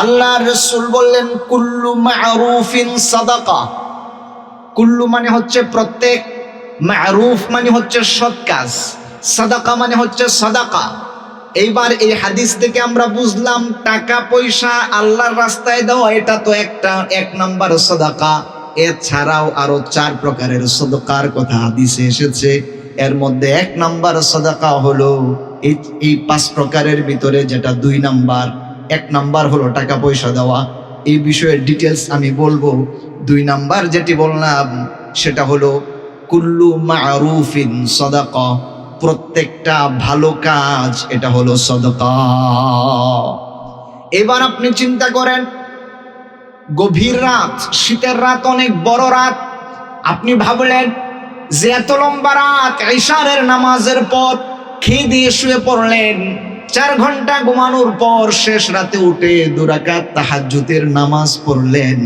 আল্লাহ রাসূল বললেন কুল্লু মা'রুফিন সাদাকা। কুল্লু মানে হচ্ছে প্রত্যেক, মা'রুফ মানে হচ্ছে সৎ কাজ, সাদাকা মানে হচ্ছে সাদাকা। এইবার এই হাদিস থেকে আমরা বুঝলাম টাকা পয়সা আল্লাহর রাস্তায় দেওয়া এটা তো এক নাম্বার সাদাকা। এছাড়াও আরো 4 প্রকারের সাদাকার কথা হাদিসে এসেছে। এর মধ্যে 1 নাম্বার সাদাকা হলো এই 5 প্রকারের ভিতরে যেটা 2 নাম্বার। 1 নাম্বার হলো টাকা পয়সা দেওয়া, এই বিষয়ে ডিটেলস আমি বলবো। 2 নাম্বার যেটি বললাম সেটা হলো কুল্লু মা'রুফিন সাদাকা, প্রত্যেকটা ভালো কাজ এটা হলো সাদাকা। এবার আপনি চিন্তা করেন, গভীর রাত, শীতের রাত, অনেক বড় রাত। আপনি ভাবলেন যে এত লম্বা রাত, ইশারের নামাজের পর খেয়ে দিয়ে শুয়ে পড়লেন, 4 ঘন্টা ঘুমানোর পর শেষ রাতে উঠে 2 রাকাত তাহাজ্জুদের নামাজ পড়লেন।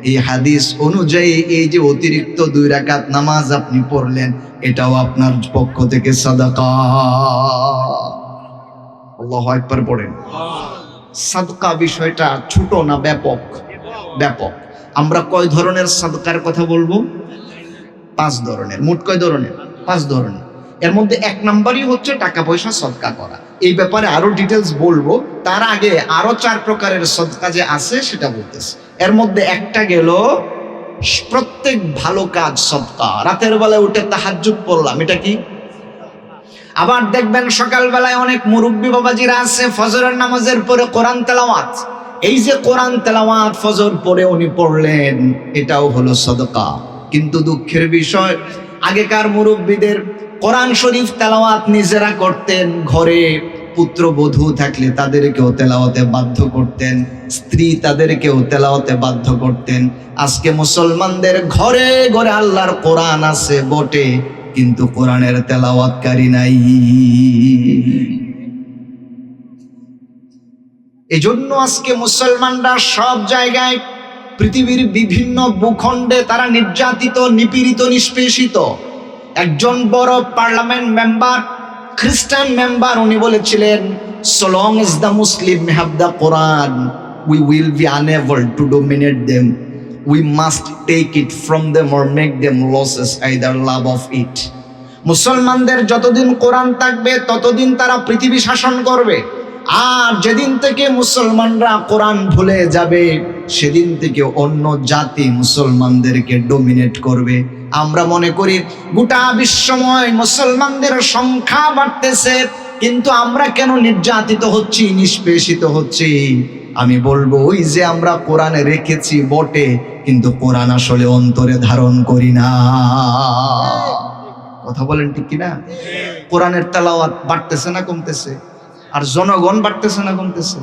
এই হাদিস অনুযায়ী এই যে অতিরিক্ত 2 রাকাত নামাজ আপনি পড়লেন, এটাও আপনার পক্ষ থেকে সাদাকা। আল্লাহু আকবার পড়েন। সাদকা বিষয়টা ছোট না ব্যাপক? ব্যাপক। আমরা কয় ধরনের সাদকার কথা বলবো? 5 ধরনের। মোট কয় ধরনের? 5 ধরনের। এর মধ্যে 1 নাম্বারই হচ্ছে টাকা পয়সা সদকা করা। এই ব্যাপারে আরো ডিটেলস বলবো, তার আগে আরো 4 প্রকারের সদকা যে আছে সেটা বলতেছি। এর মধ্যে একটা গেল প্রত্যেক ভালো কাজ সদকা। রাতের বেলায় উঠে তাহাজ্জুদ পড়লাম, এটা কি? আবার দেখবেন সকালবেলায় অনেক মুরব্বী বাবাজিরা আছে ফজরের নামাজের পরে কোরআন তেলাওয়াত। এই যে কোরআন তেলাওয়াত ফজর পরে উনি পড়লেন, এটাও হলো সাদাকা। কিন্তু দুঃখের বিষয়, আগেকার মুরব্বীদের কোরআন শরীফ তেলাওয়াত নিজেরা করতেন, ঘরে পুত্রবধূ থাকলে তাদেরকেও তেলাওয়াতে বাধ্য করতেন, স্ত্রী তাদেরকেও তেলাওয়াতে বাধ্য করতেন। আজকে মুসলমানদের ঘরে ঘরে আল্লাহর কোরআন আছে বটে, কিন্তু কোরআনের তেলাওয়াতকারী নাই। এজন্য আজকে মুসলমানরা সব জায়গায়, পৃথিবীর বিভিন্ন ভূখণ্ডে তারা নির্যাতিত, নিপীড়িত, নিষ্পেষিত। একজন বড় পার্লামেন্ট মেম্বার, খ্রিস্টান মেম্বার, উনি বলেছিলেন, so long as the Muslim have the Quran, we will be unable to dominate them. We must take it from them or make them losses either love of it. মুসলমানদের যতদিন কোরআন থাকবে ততদিন তারা পৃথিবী শাসন করবে, আর যেদিন থেকে মুসলমানরা কোরআন ভুলে যাবে সেদিন থেকে অন্য জাতি মুসলমানদেরকে ডমিনেট করবে। আমরা মনে করি গোটা বিশ্বময় মুসলমানদের সংখ্যা বাড়তেছে, কিন্তু আমরা কেন নির্যাতিত হচ্ছি, নিষ্পেষিত হচ্ছি? আমি বলবো, ওই যে আমরা কোরআনে রেখেছি বটে, কিন্তু কোরআন আসলে অন্তরে ধারণ করি না। কথা বলেন ঠিক কিনা? কোরআনের তেলাওয়াত বাড়তেছে না কমতেছে? আর জনগণ বাড়তেছে না কমতেছে?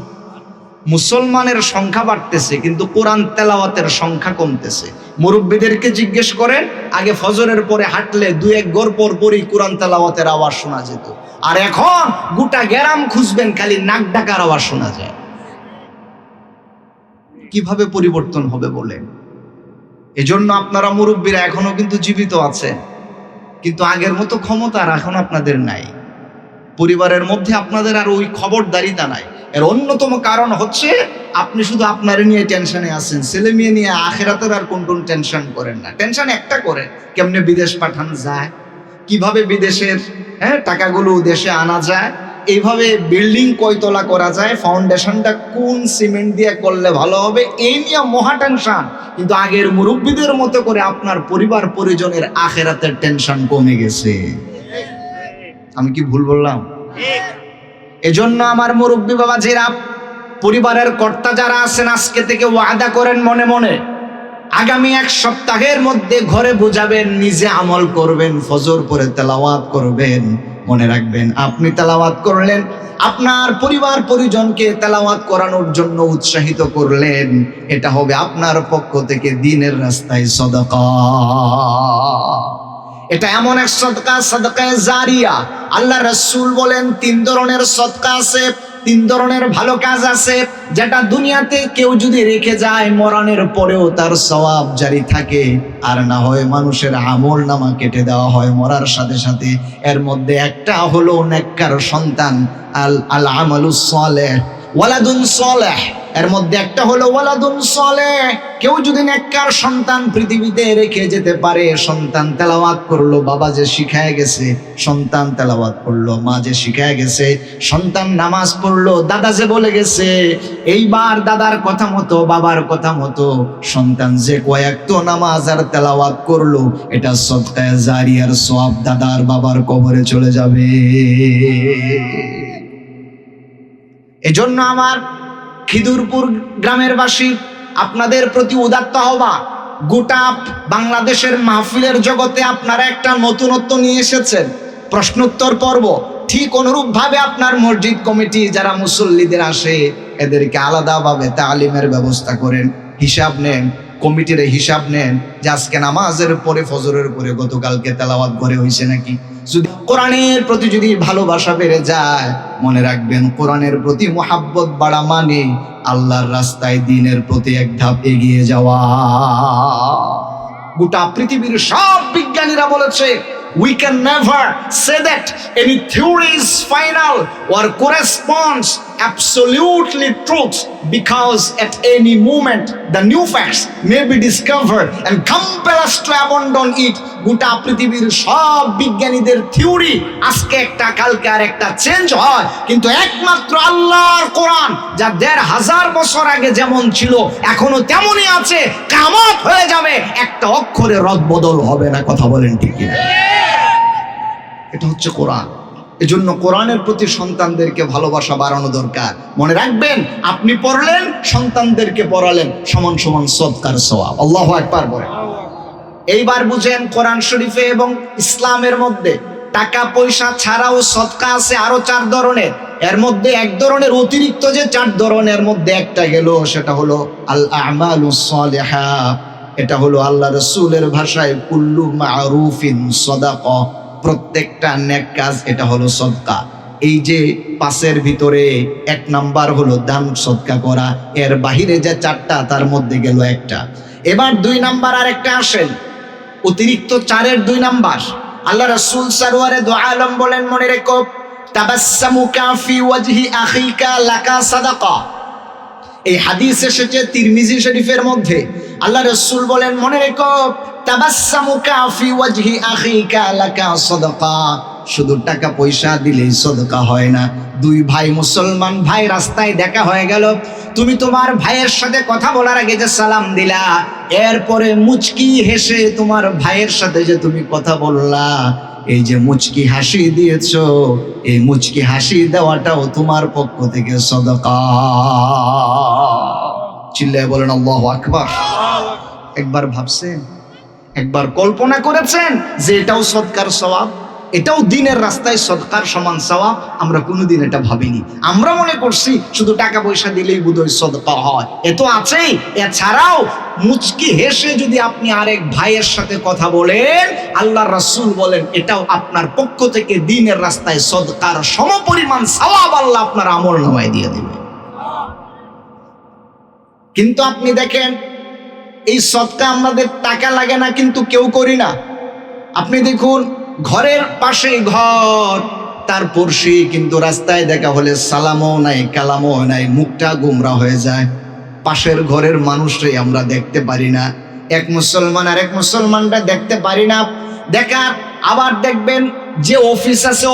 মুসলমানের সংখ্যা বাড়তেছে, কিন্তু কোরআন তেলাওয়াতের সংখ্যা কমতেছে। মুরব্বীদেরকে জিজ্ঞেস করেন, আগে ফজরের পরে হাঁটলে 2-1 ঘর পর পরই কোরআন তেলাওয়াতের আওয়াজ শোনা যেত, আর এখন গোটা গ্রাম খুঁজবেন খালি নাক ডাকার আওয়াজ শোনা যায়। কিভাবে পরিবর্তন হবে বলেন? এজন্য আপনারা মুরব্বীরা এখনো কিন্তু জীবিত আছেন, কিন্তু আগের মতো ক্ষমতা আর এখন আপনাদের নাই। পরিবারের মধ্যে আপনাদের আর ওই খবরদারিতা নাই। এর অন্যতম কারণ হচ্ছে আপনি শুধু আপনার নিয়ে টেনশনে আছেন, ছেলে মেয়ে নিয়ে আখিরাতের আর কোন টেনশন করেন না। টেনশন একটা করেন, কেমনে বিদেশ পাঠানো যায়, কিভাবে বিদেশের টাকাগুলো দেশে আনা যায়, এইভাবে বিল্ডিং কয়তলা করা যায়, ফাউন্ডেশনটা কোন সিমেন্ট দিয়ে করলে ভালো হবে, এই নিয়ে মহা টেনশন। কিন্তু আগের মুরব্বীদের মতো করে আপনার পরিবার পরিজনের আখিরাতের টেনশন কমে গেছে। আমি কি ভুল বললাম? এজন্য আমার মুরব্বী বাবাজিরা, পরিবারের কর্তা যারা আছেন, আজকে থেকে ওয়াদা করেন মনে মনে, আগামী 1 সপ্তাহের মধ্যে ঘরে বুঝাবেন, নিজে আমল করবেন, ফজর পরে তেলাওয়াত করবেন। মনে রাখবেন, আপনি তেলাওয়াত করলেন, আপনার পরিবার পরিজনকে তেলাওয়াত করানোর জন্য উৎসাহিত করলেন, এটা হবে আপনার পক্ষ থেকে দ্বীনের রাস্তায় সাদাকা। এটা এমন এক সদকা, সাদকায়ে জারিয়া। আল্লাহ রাসূল বলেন 3 ধরনের সদকা আছে, 3 ধরনের ভালো কাজ আছে, যেটা দুনিয়াতে কেউ যদি রেখে যায় মরণের পরেও তার সওয়াব জারি থাকে, আর না হয় মানুষের আমল নামা কেটে দেওয়া হয় মরার সাথে সাথে। এর মধ্যে একটা হলো নেককার সন্তান, আল আমালুস সালেহ, ওয়ালাদুন সালেহ, এর মধ্যে একটা হলো ওয়ালাদুন সালেহ, কেউ যদি নেককার সন্তান পৃথিবীতে রেখে যেতে পারে, সন্তান তেলাওয়াত করলো, বাবা যে শিখায় গেছে, সন্তান তেলাওয়াত করলো, মা যে শিখায় গেছে, সন্তান নামাজ পড়লো, দাদা যে বলে গেছে, এইবার দাদার কথা মতো বাবার কথা মতো সন্তান যে কয়েকটা নামাজ আর তেলাওয়াত করলো, এটা সদকায়ে জারিয়ার সওয়াব দাদার বাবার কবরে চলে যাবে। এজন্য আমার খিদুরপুর গ্রামের বাসী আপনাদের প্রতি উদাত্ত আহ্বান, গোটা বাংলাদেশের মাহফিলের জগতে আপনারা একটা নতুনত্ব নিয়ে এসেছেন, প্রশ্নোত্তর পর্ব। ঠিক অনুরূপ ভাবে আপনার মসজিদ কমিটি যারা মুসল্লিদের আসে এদেরকে আলাদাভাবে তালিমের ব্যবস্থা করেন, হিসাব নেন, কমিটির হিসাব নেন যে আজকে নামাজের পরে ফজরের পরে গতকালকে তেলাওয়াত করে হয়েছে নাকি। যদি কোরআনের প্রতি যদি ভালোবাসা বেড়ে যায়, মনে রাখবেন কোরআনের প্রতি মোহাব্বত বাড়া মানে আল্লাহর রাস্তায় দ্বীনের প্রতি এক ধাপ এগিয়ে যাওয়া। গোটা পৃথিবীর সব বিজ্ঞানীরা বলেছে we can never say that any theory is final or corresponds absolutely truth, because at any moment the new facts may be discovered and compel us to abandon it. গোটা পৃথিবীর সব বিজ্ঞানীদের থিওরি আজকে একটা কালকে আর একটা চেঞ্জ হয়, কিন্তু একমাত্র আল্লাহর কোরআন যা ১৫০০ বছর আগে যেমন ছিল এখনো তেমনই আছে, কিয়ামত হয়ে যাবে, একটা অক্ষরে রদবদল হবে না। কথা বলেন ঠিক কিনা? এটা হচ্ছে কোরআন। এজন্য কোরআনের প্রতি সন্তানদেরকে ভালোবাসা বাড়ানো দরকার। মনে রাখবেন, আপনি পড়লেন, সন্তানদেরকে পড়ালেন, সমান সমান সদকার সওয়াব। আল্লাহু আকবার বলেন। এইবার বুঝেন, কোরআন শরীফে এবং ইসলামের মধ্যে টাকা পয়সা ছাড়াও সদকা আছে আরো ৪ ধরনের। এর মধ্যে এক ধরনের অতিরিক্ত যে ৪ ধরনের মধ্যে একটা গেল, সেটা হলো আল আমালুস সালিহা। এটা হলো আল্লাহ রাসূলের ভাষায় কুল্লু মারুফিন সাদাকা, প্রত্যেকটা নেক কাজ এটা হলো সদকা। এই যে ৫-এর ভিতরে ১ নাম্বার হলো দান সদকা করা, এর বাহিরে যে ৪টা তার মধ্যে গেল একটা। এবার ২ নাম্বার আর একটা আসেন, অতিরিক্ত ৪-এর ২ নাম্বার। আল্লাহ রাসূল সারওয়ারে দু আলম বলেন, মনে রেখো, তাবাসসামুকা ফি ওয়াজহি আখিকা লাকা সাদাকা। এই হাদিস এসেছে তিরমিজি শরীফের মধ্যে। আল্লাহ রাসূল বলেন, মনে রেখো, তাবাসসামুকা ফি ওয়াজহি আখিকা লাকা সাদাকা। শুধু টাকা পয়সা দিলেই সদকা হয় না। ২ ভাই, মুসলমান ভাই, রাস্তায় দেখা হয়ে গেল, তুমি তোমার ভাইয়ের সাথে কথা বলার আগে যে সালাম দিলা, এরপরে মুচকি হেসে তোমার ভাইয়ের সাথে যে তুমি কথা বললা, এই যে মুচকি হাসি দিয়েছো, এই মুচকি হাসি দেওয়াটাও তোমার পক্ষ থেকে সদকা। চিল্লায় বলেন আল্লাহু আকবার। একবার ভাবছেন, একবার কল্পনা করেছেন যে এটাও সদকার সওয়াব, এটাও দ্বীনের রাস্তায় সদকার সমান সওয়াব? আমরা কোনোদিন এটা ভাবিনি। আমরা মনে করছি শুধু টাকা পয়সা দিলেই বোধহয় সদকা হয়। এ তো আছেই, এছাড়াও মুচকি হেসে যদি আপনি আরেক ভাইয়ের সাথে কথা বলেন, আল্লাহর রাসূল বলেন এটাও আপনার পক্ষ থেকে দ্বীনের রাস্তায় সদকার সমপরিমাণ সওয়াব আল্লাহ আপনার আমলনামায় দিয়ে দেবে। কিন্তু আপনি দেখেন, এই সদকা আমাদের টাকা লাগে না কিন্তু কেউ করি না। আপনি দেখুন, ঘরের পাশে ঘর, তার পড়শি, কিন্তু রাস্তায় দেখা হলে সালামও নাই, কালামও নাই, মুখটা গোমরা হয়ে যায়। পাশের ঘরের মানুষটাই আমরা দেখতে পারি না, এক মুসলমান আর এক মুসলমানরা দেখতে পারি না। দেখার আবার দেখবেন যে অফিস আছে,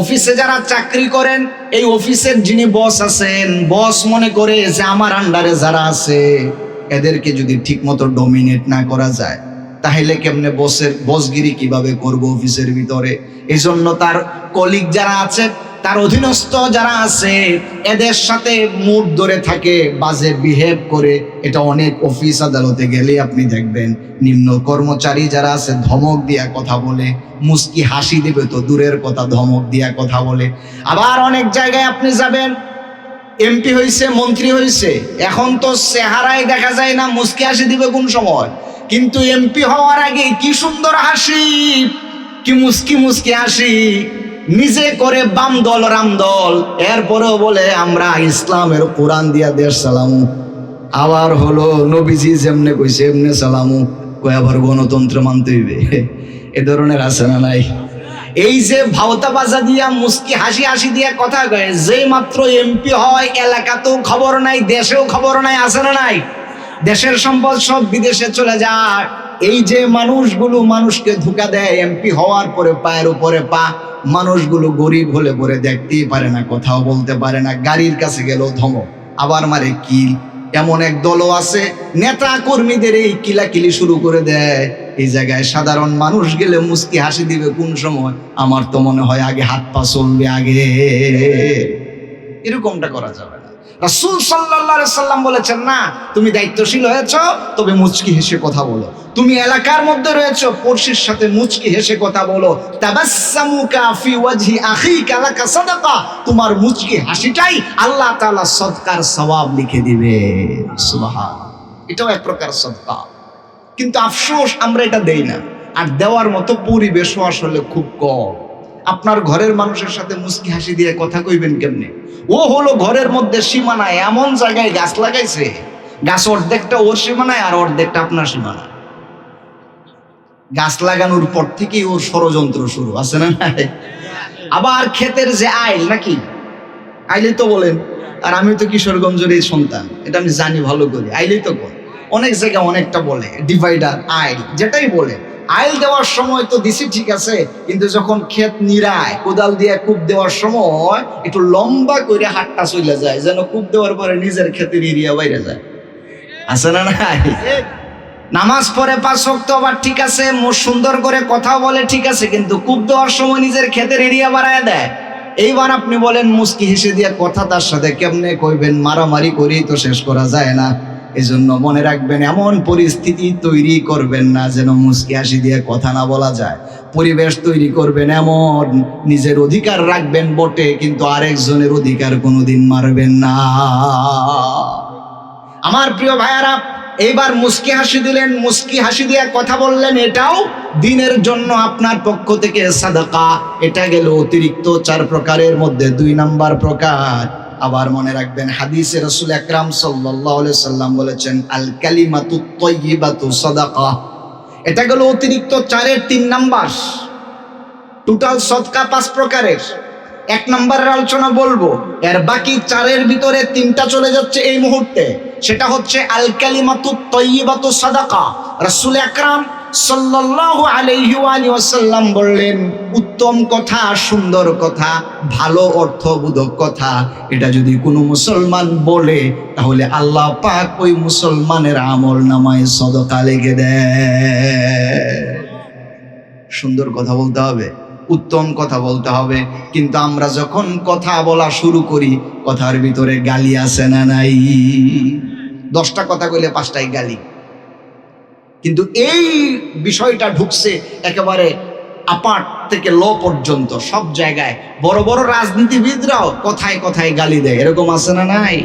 অফিসে যারা চাকরি করেন, এই অফিসের যিনি বস আছেন, বস মনে করে যে আমার আন্ডারে যারা আছে এদেরকে যদি ঠিক মতো ডমিনেট না করা যায়, তাহলে কেমনে বসগিরি কিভাবে করব অফিসের ভিতরে। এই জন্য তার কলিগ যারা আছে, তার অধীনস্থ যারা আছে, এদের সাথে মুড ধরে থাকে, বাজে বিহেভ করে। এটা অনেক অফিস আদালতে গেলে আপনি দেখবেন, নিম্ন কর্মচারী যারা আছে ধমক দিয়া কথা বলে, মুস্কি হাসি দেবে তো দূরের কথা, ধমক দিয়া কথা বলে। আবার অনেক জায়গায় আপনি যাবেন, এমপি হয়েছে, মন্ত্রী হয়েছে, এখন তো চেহারায় দেখা যায় না মুস্কি হাসি দিবে কোন সময়, কিন্তু এমপি হওয়ার আগে কি সুন্দর হাসি, কি মুস্কি মুস্কি হাসি, নিজে করে বাম দল রাম দল, এরপরেও বলে আমরা ইসলামের কোরআন দিয়া দেশ চালামু। আবার হলো নবীজি যেমনে কইছে এমনে চালামু, কই আবার গণতন্ত্র মানতে হইবে। এ ধরনের আছে না নাই? এই যে ভাওতা বাজা দিয়া মুস্কি হাসি হাসি দিয়া কথা কয়, যেই মাত্র এমপি হয় এলাকাতেও খবর নাই, দেশেও খবর নাই, আছে না নাই? দেশের সম্পদ সব বিদেশে চলে যায়। এই যে মানুষগুলো মানুষকে ধোঁকা দেয়, এমপি হওয়ার পরে পায়ের উপরে পা, মানুষগুলো গরিব হলে পরে দেখতেই পারে না, কথাও বলতে পারে না, গাড়ির কাছে গেলেও ধমক, আবার মারে কিল। এমন এক দলও আছে নেতা কর্মীদের এই কিলাকিলি শুরু করে দেয়। এই জায়গায় সাধারণ মানুষ গেলে মুস্কি হাসি দিবে কোন সময়? আমার তো মনে হয় আগে হাত পা চলবে আগে। এরকমটা করা যাবে না। রাসূল সাল্লাল্লাহু আলাইহি সাল্লাম বলেছেন, না, তুমি দায়িত্বশীল হয়েছো তবে মুচকি হেসে কথা বলো। তুমি এলাকার মধ্যে রয়েছো, পড়শির সাথে মুচকি হেসে কথা বলো। তাবাসসামুকা ফি ওয়াজহি আখিকা লাকা সাদাকা, তোমার মুচকি হাসিটাই আল্লাহ তাআলা সদকার সওয়াব লিখে দিবে। সুবহানাল্লাহ, এটাও এক প্রকার সদকা। কিন্তু আফসোস আমরা এটা দেই না, আর দেওয়ার মতো পরিবেশও আসলে খুব কম। আপনার ঘরের মানুষের সাথে মুস্কি হাসি দিয়ে কথা কইবেন কেমনে? ও হলো ঘরের মধ্যে সীমানায় এমন জায়গায় গাছ লাগাইছে, গাছ অর্ধেকটা ওর সীমানায় আর অর্ধেকটা আপনার সীমানায়। গাছ লাগানোর পর থেকেই ওর ষড়যন্ত্র শুরু, আছে না? আবার ক্ষেতের যে আইল, নাকি আইলে তো বলেন, আর আমি তো কিশোরগঞ্জের এই সন্তান, এটা আমি জানি ভালো করে। আইলেই তো বল, অনেক জায়গায় অনেকটা বলে, ডিভাইডার, আইল, যেটাই বলে। আইল দেওয়ার সময় তো দিছি ঠিক আছে, কিন্তু যখন ক্ষেত নিরায় কোদাল দিয়ে কূপ দেওয়ার সময় একটু লম্বা করে হাতটা চলে যায়, যেন কূপ দেওয়ার পরে নিজের ক্ষেতের এরিয়া বাইরে যায়, আছে না নাই? নামাজ পড়ে 5 ওয়াক্ত আবার ঠিক আছে, সুন্দর করে কথা বলে ঠিক আছে, কিন্তু কূপ দেওয়ার সময় নিজের ক্ষেতের এরিয়া বাড়ায় দেয়। এইবার আপনি বলেন মুস্কি হেসে দিয়ে কথা তার সাথে কেমনে কইবেন? মারামারি করেই তো শেষ করা যায় না। এজন্য মনে রাখবেন, এমন পরিস্থিতি তৈরি করবেন না যেন মুস্কি হাসি দিয়ে কথা না বলা যায়। পরিবেশ তৈরি করবেন এমন, নিজের অধিকার রাখবেন বটে, কিন্তু আরেকজনের অধিকার কোনোদিন মারবেন না। আমার প্রিয় ভাইয়ারা, এইবার মুস্কি হাসি দিলেন, মুস্কি হাসি দিয়ে কথা বললেন, এটাও দিনের জন্য আপনার পক্ষ থেকে সাদাকা। এটা গেল অতিরিক্ত 4 প্রকারের মধ্যে 2 নাম্বার প্রকার। আবার মনে রাখবেন, হাদিসে রাসূল আকরাম সাল্লাল্লাহু আলাইহি সাল্লাম বলেছেন, আল কালিমাতুত তাইয়্যিবাতু সাদাকা। এটা গেল অতিরিক্ত 4-এর 3 নাম্বার। টোটাল সদকা 5 প্রকারের। 1 নাম্বারের আলোচনা বলবো, এর বাকি 4-এর ভিতরে 3টা চলে যাচ্ছে এই মুহূর্তে। সেটা হচ্ছে আল কালিমাতুত তাইয়্যিবাতু সাদাকা। রাসূল আকরাম সাল্লাল্লাহু আলাইহি ওয়াসাল্লাম বললেন, উত্তম কথা, সুন্দর কথা, ভালো অর্থবোধক কথা, এটা যদি কোনো মুসলমান বলে তাহলে আল্লাহ পাক ওই মুসলমানের আমল নামায় সদকা লিখে দেয়। সুন্দর কথা বলতে হবে, উত্তম কথা বলতে হবে। কিন্তু আমরা যখন কথা বলা শুরু করি, কথার ভিতরে গালি আছে না নাই? 10টা কথা কইলে 5টাই গালি। কিন্তু এই বিষয়টা ঢুকছে একেবারে আপার থেকে ল পর্যন্ত, সব জায়গায়। বড় বড় রাজনীতিবিদরাও কথায় কথায় গালি দেয়, এরকম আছে না নাই?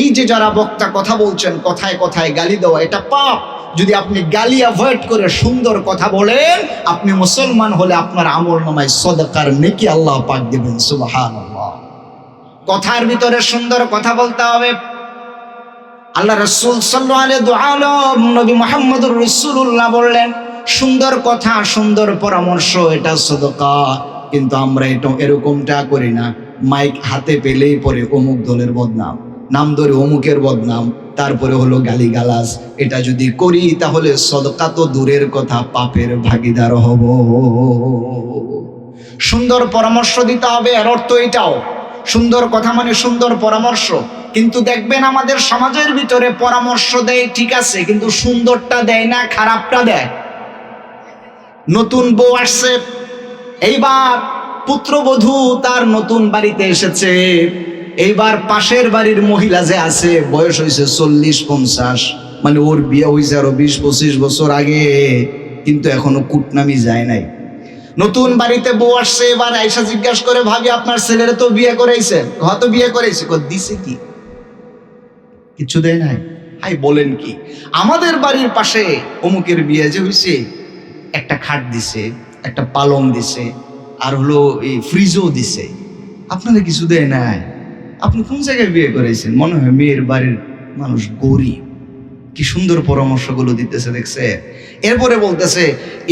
এই যে যারা বক্তা কথা বলছেন, কথায় কথায় গালি দেওয়া, এটা পাপ। যদি আপনি গালি অ্যাভয়েড করে সুন্দর কথা বলেন, আপনি মুসলমান হলে আপনার আমল নামায় সদকার নেকি আল্লাহ পাক দিবেন। সুবহানাল্লাহ। কথার ভিতরে সুন্দর কথা বলতে হবে। আল্লাহ রাসূল সাল্লাল্লাহু আলাইহি ওয়াসাল্লাম, নবী মুহাম্মদুর রাসূলুল্লাহ বললেন, সুন্দর কথা, সুন্দর পরামর্শ, এটা সদকা। কিন্তু আমরা এটা এরকমটা করি না। মাইক হাতে পেলেই পরে অমুক দলের বদনাম, নাম ধরে অমুকের বদনাম, তারপরে হলো গালিগালাজ। এটা যদি করি তাহলে সদকা তো দূরের কথা, পাপের ভাগীদার হব। সুন্দর পরামর্শ দিতে হবে, এর অর্থ এটাও। সুন্দর কথা মানে সুন্দর পরামর্শ। কিন্তু দেখবেন আমাদের সমাজের ভিতরে পরামর্শ দেয় ঠিক আছে, কিন্তু সুন্দরটা দেয় না, খারাপটা দেয়। নতুন বউ আসছে, এইবার পুত্রবধূ তার নতুন বাড়িতে এসেছে। এইবার পাশের বাড়ির মহিলা যে আছে, বয়স হয়েছে 40-50, মানে ওর বিয়ে হয়েছে আরো 20-25 বছর আগে, কিন্তু এখনো কুটনামি যায় নাই। নতুন বাড়িতে বউ আসছে, এবার আয়েশা জিজ্ঞাসা করে, ভাবি আপনার ছেলের তো বিয়ে করাইছেন? হয়তো বিয়ে করাইছে। দিছে কি? কিছু দেয় নাই। হাই বলেন কি? আমাদের বাড়ির পাশে অমুকের বিয়ে যে হয়েছে, একটা খাট দিছে, একটা পালং দিছে, আর হলো এই ফ্রিজও দিছে, আপনারা কিছু দেয় নাই। আপনি কোন জায়গায় বিয়ে করেছেন? মনে হয় মেয়ের বাড়ির মানুষ গরিব, কি সুন্দর পরামর্শগুলো দিতেছে, দেখছে। এরপরে বলতেছে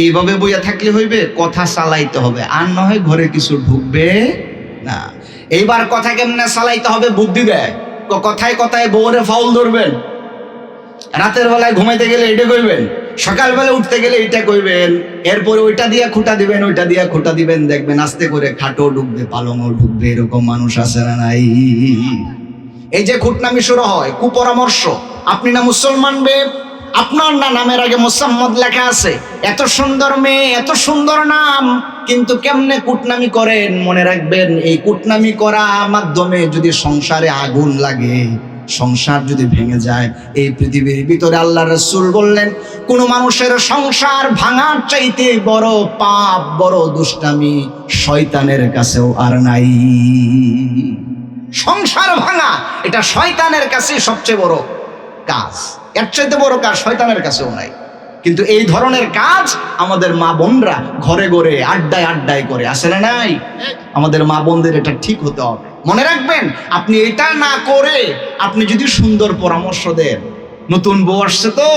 এইভাবে বইয়া থাকলে হইবে, কথা চালাইতে হবে, আর না হয় ঘরে কিছু ঢুকবে না। এইবার কথা কেমনে চালাইতে হবে বুদ্ধি দেয়। কথায় কথায় বউরে ফাউল ধরবেন, রাতের বেলায় ঘুমাইতে গেলে এটা কইবেন, সকালবেলা উঠতে গেলে এটা কইবেন, এরপরে ওইটা দিয়ে খুঁটা দিবেন, ওইটা দিয়ে খুঁটা দিবেন, দেখবেন আস্তে করে খাটও ঢুকবে, পালংও ঢুকবে। এরকম মানুষ আছে না নাই? এই যে খুঁটনামি শুরু হয়, কুপরামর্শ। আপনি না মুসলমান বে, আপনার না নামের আগে মুসাম্মদ লেখা আছে, এত সুন্দর মেয়ে, এত সুন্দর নাম, কিন্তু কেমনে কুটনামি করেন। মনে রাখবেন, এই কুটনামি করা মাধ্যমে যদি সংসারে আগুন লাগে, সংসার যদি ভেঙে যায়, এই পৃথিবীর ভিতরে আল্লাহ রাসূল বললেন কোন মানুষের সংসার ভাঙার চাইতে বড় পাপ, বড় দুষ্টামি শয়তানের কাছেও আর নাই। সংসার ভাঙা এটা শয়তানের কাছে সবচেয়ে বড় কাজ, এর চাইতে বড় কাজ শয়তানের কাছেও নাই। কিন্তু এই ধরনের কাজ আমাদের মা বোনরা ঘরে ঘরে আড্ডায় আড্ডায় করে, আসে না নাই? আমাদের মা বোনদের এটা ঠিক হতে হবে। মনে রাখবেন, আপনি এটা না করে আপনি যদি সুন্দর পরামর্শ দেন, নতুন বউ আসছে তো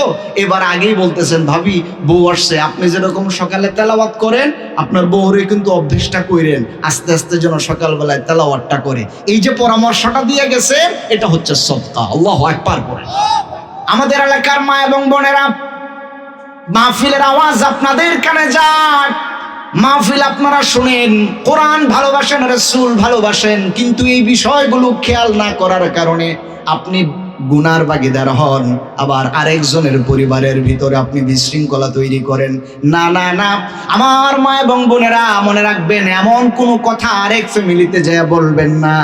এবার আগেই বলতেছেন ভাবি বউ আসছে, আপনি যেরকম সকালে তেলাওয়াত করেন আপনার বউরে কিন্তু অভ্যেসটা করেন, আস্তে আস্তে যেন সকালবেলায় তেলাওয়াতটা করে। এই যে পরামর্শটা দিয়ে গেছে এটা হচ্ছে সদকা। আল্লাহু আকবার করে। আমাদের এলাকার মা এবং বোনেরা, মাহফিলের আওয়াজ আপনাদের কানে যাক, মাহফিল আপনারা শুনেন, কোরআন ভালোবাসেন, রাসূল ভালোবাসেন, কিন্তু এই বিষয়গুলো খেয়াল না করার কারণে আপনি গুনার ভাগীদার হন, আবার আরেকজনের পরিবারের ভিতরে আপনি বিশৃঙ্খলা তৈরি করেন। না না না, আমার মা এবং বোনেরা মনে রাখবেন, এমন কোনো কথা আরেক ফ্যামিলিতে যা বলবেন না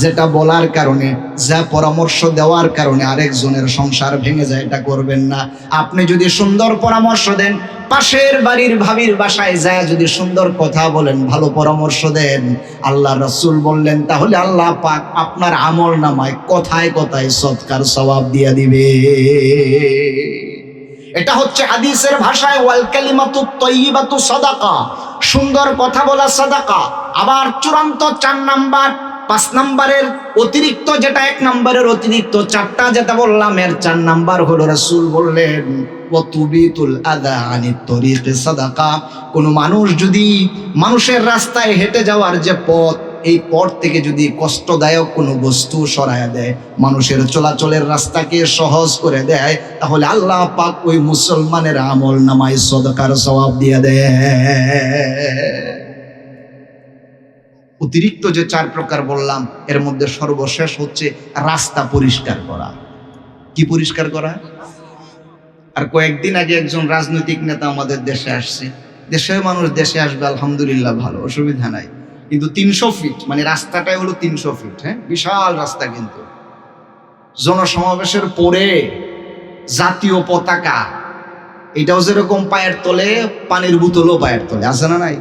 যেটা বলার কারণে, যা পরামর্শ দেওয়ার কারণে আরেকজনের সংসার ভেঙে যায়, এটা করবেন না। আপনি যদি সুন্দর পরামর্শ দেন, পাশের বাড়ির ভাবির বাসায় যায় যদি সুন্দর কথা বলেন, ভালো পরামর্শ দেন, আল্লাহ রাসূল বললেন তাহলে আল্লাহ পাক আপনার আমল নামায় কথায় কথায় সদকার সওয়াব দিয়ে দিবে। এটা হচ্ছে হাদিসের ভাষায় ওয়াল কালিমাতু তাইয়্যিবাতু সাদাকা, সুন্দর কথা বলা সাদাকা। আবার চূড়ান্ত 4 নাম্বার, 5 নাম্বারের অতিরিক্ত, যেটা 1 নাম্বারের অতিরিক্ত 4টা যেটা বললাম, এর 4 নাম্বার হলো রাসূল বললেন ওয়াতুবিতুল আযা আনিত তরিকি সাদাকা। কোন মানুষ যদি মানুষের রাস্তায় হেঁটে যাওয়ার যে পথ, এই পথ থেকে যদি কষ্টদায়ক কোনো বস্তু সরায়া দেয়, মানুষের চলাচলের রাস্তাকে সহজ করে দেয়, তাহলে আল্লাহ পাক ওই মুসলমানের আমল নামায় সদকার সওয়াব দিয়ে দেয়। অতিরিক্ত যে 4 প্রকার বললাম, এর মধ্যে সর্বশেষ হচ্ছে রাস্তা পরিষ্কার করা। কি পরিষ্কার করা? আর কয়েকদিন আগে একজন রাজনৈতিক নেতা আমাদের দেশে আসছে, দেশের মানুষ দেশে আসবে আলহামদুলিল্লাহ, ভালো, অসুবিধা নাই, কিন্তু 300 ফিট, মানে রাস্তাটাই হলো 300 ফিট, হ্যাঁ, বিশাল রাস্তা। কিন্তু জনসমাবেশের পরে জাতীয় পতাকা, এটাও যেরকম পায়ের তলে, পানির বোতলও পায়ের তলে, আছে না নাই?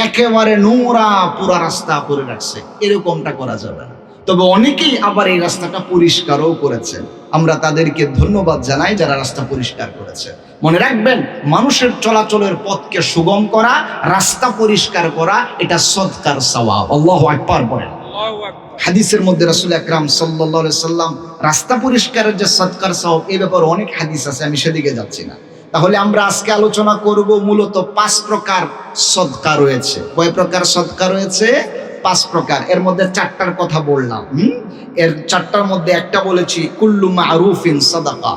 একেবারে নোংরা পুরা রাস্তা করে রাখছে, এরকমটা করা যাবে না। তবে অনেকেই আবার এই রাস্তাটা পরিষ্কারও করেছেন, আমরা তাদেরকে ধন্যবাদ জানাই যারা রাস্তা পরিষ্কার করেছে। মনে রাখবেন, মানুষের চলাচলের পথকে সুগম করা, রাস্তা পরিষ্কার করা, এটা সদকার সওয়াব। আল্লাহু আকবার বলেন। হাদিসের মধ্যে রাসূল আকরাম সাল্লাল্লাহু আলাইহি সাল্লাম রাস্তা পরিষ্কারের যে সদকার সওয়াব, এই ব্যাপারে অনেক হাদিস আছে, আমি সেদিকে যাচ্ছি না। তাহলে আমরা আজকে আলোচনা করব মূলত 5 প্রকার সদকা রয়েছে। কয় প্রকার সদকা রয়েছে? 5 প্রকার। এর মধ্যে 4টার কথা বললাম। এর 4টার মধ্যে একটা বলেছি কুল্লু মারুফিন সাদাকা,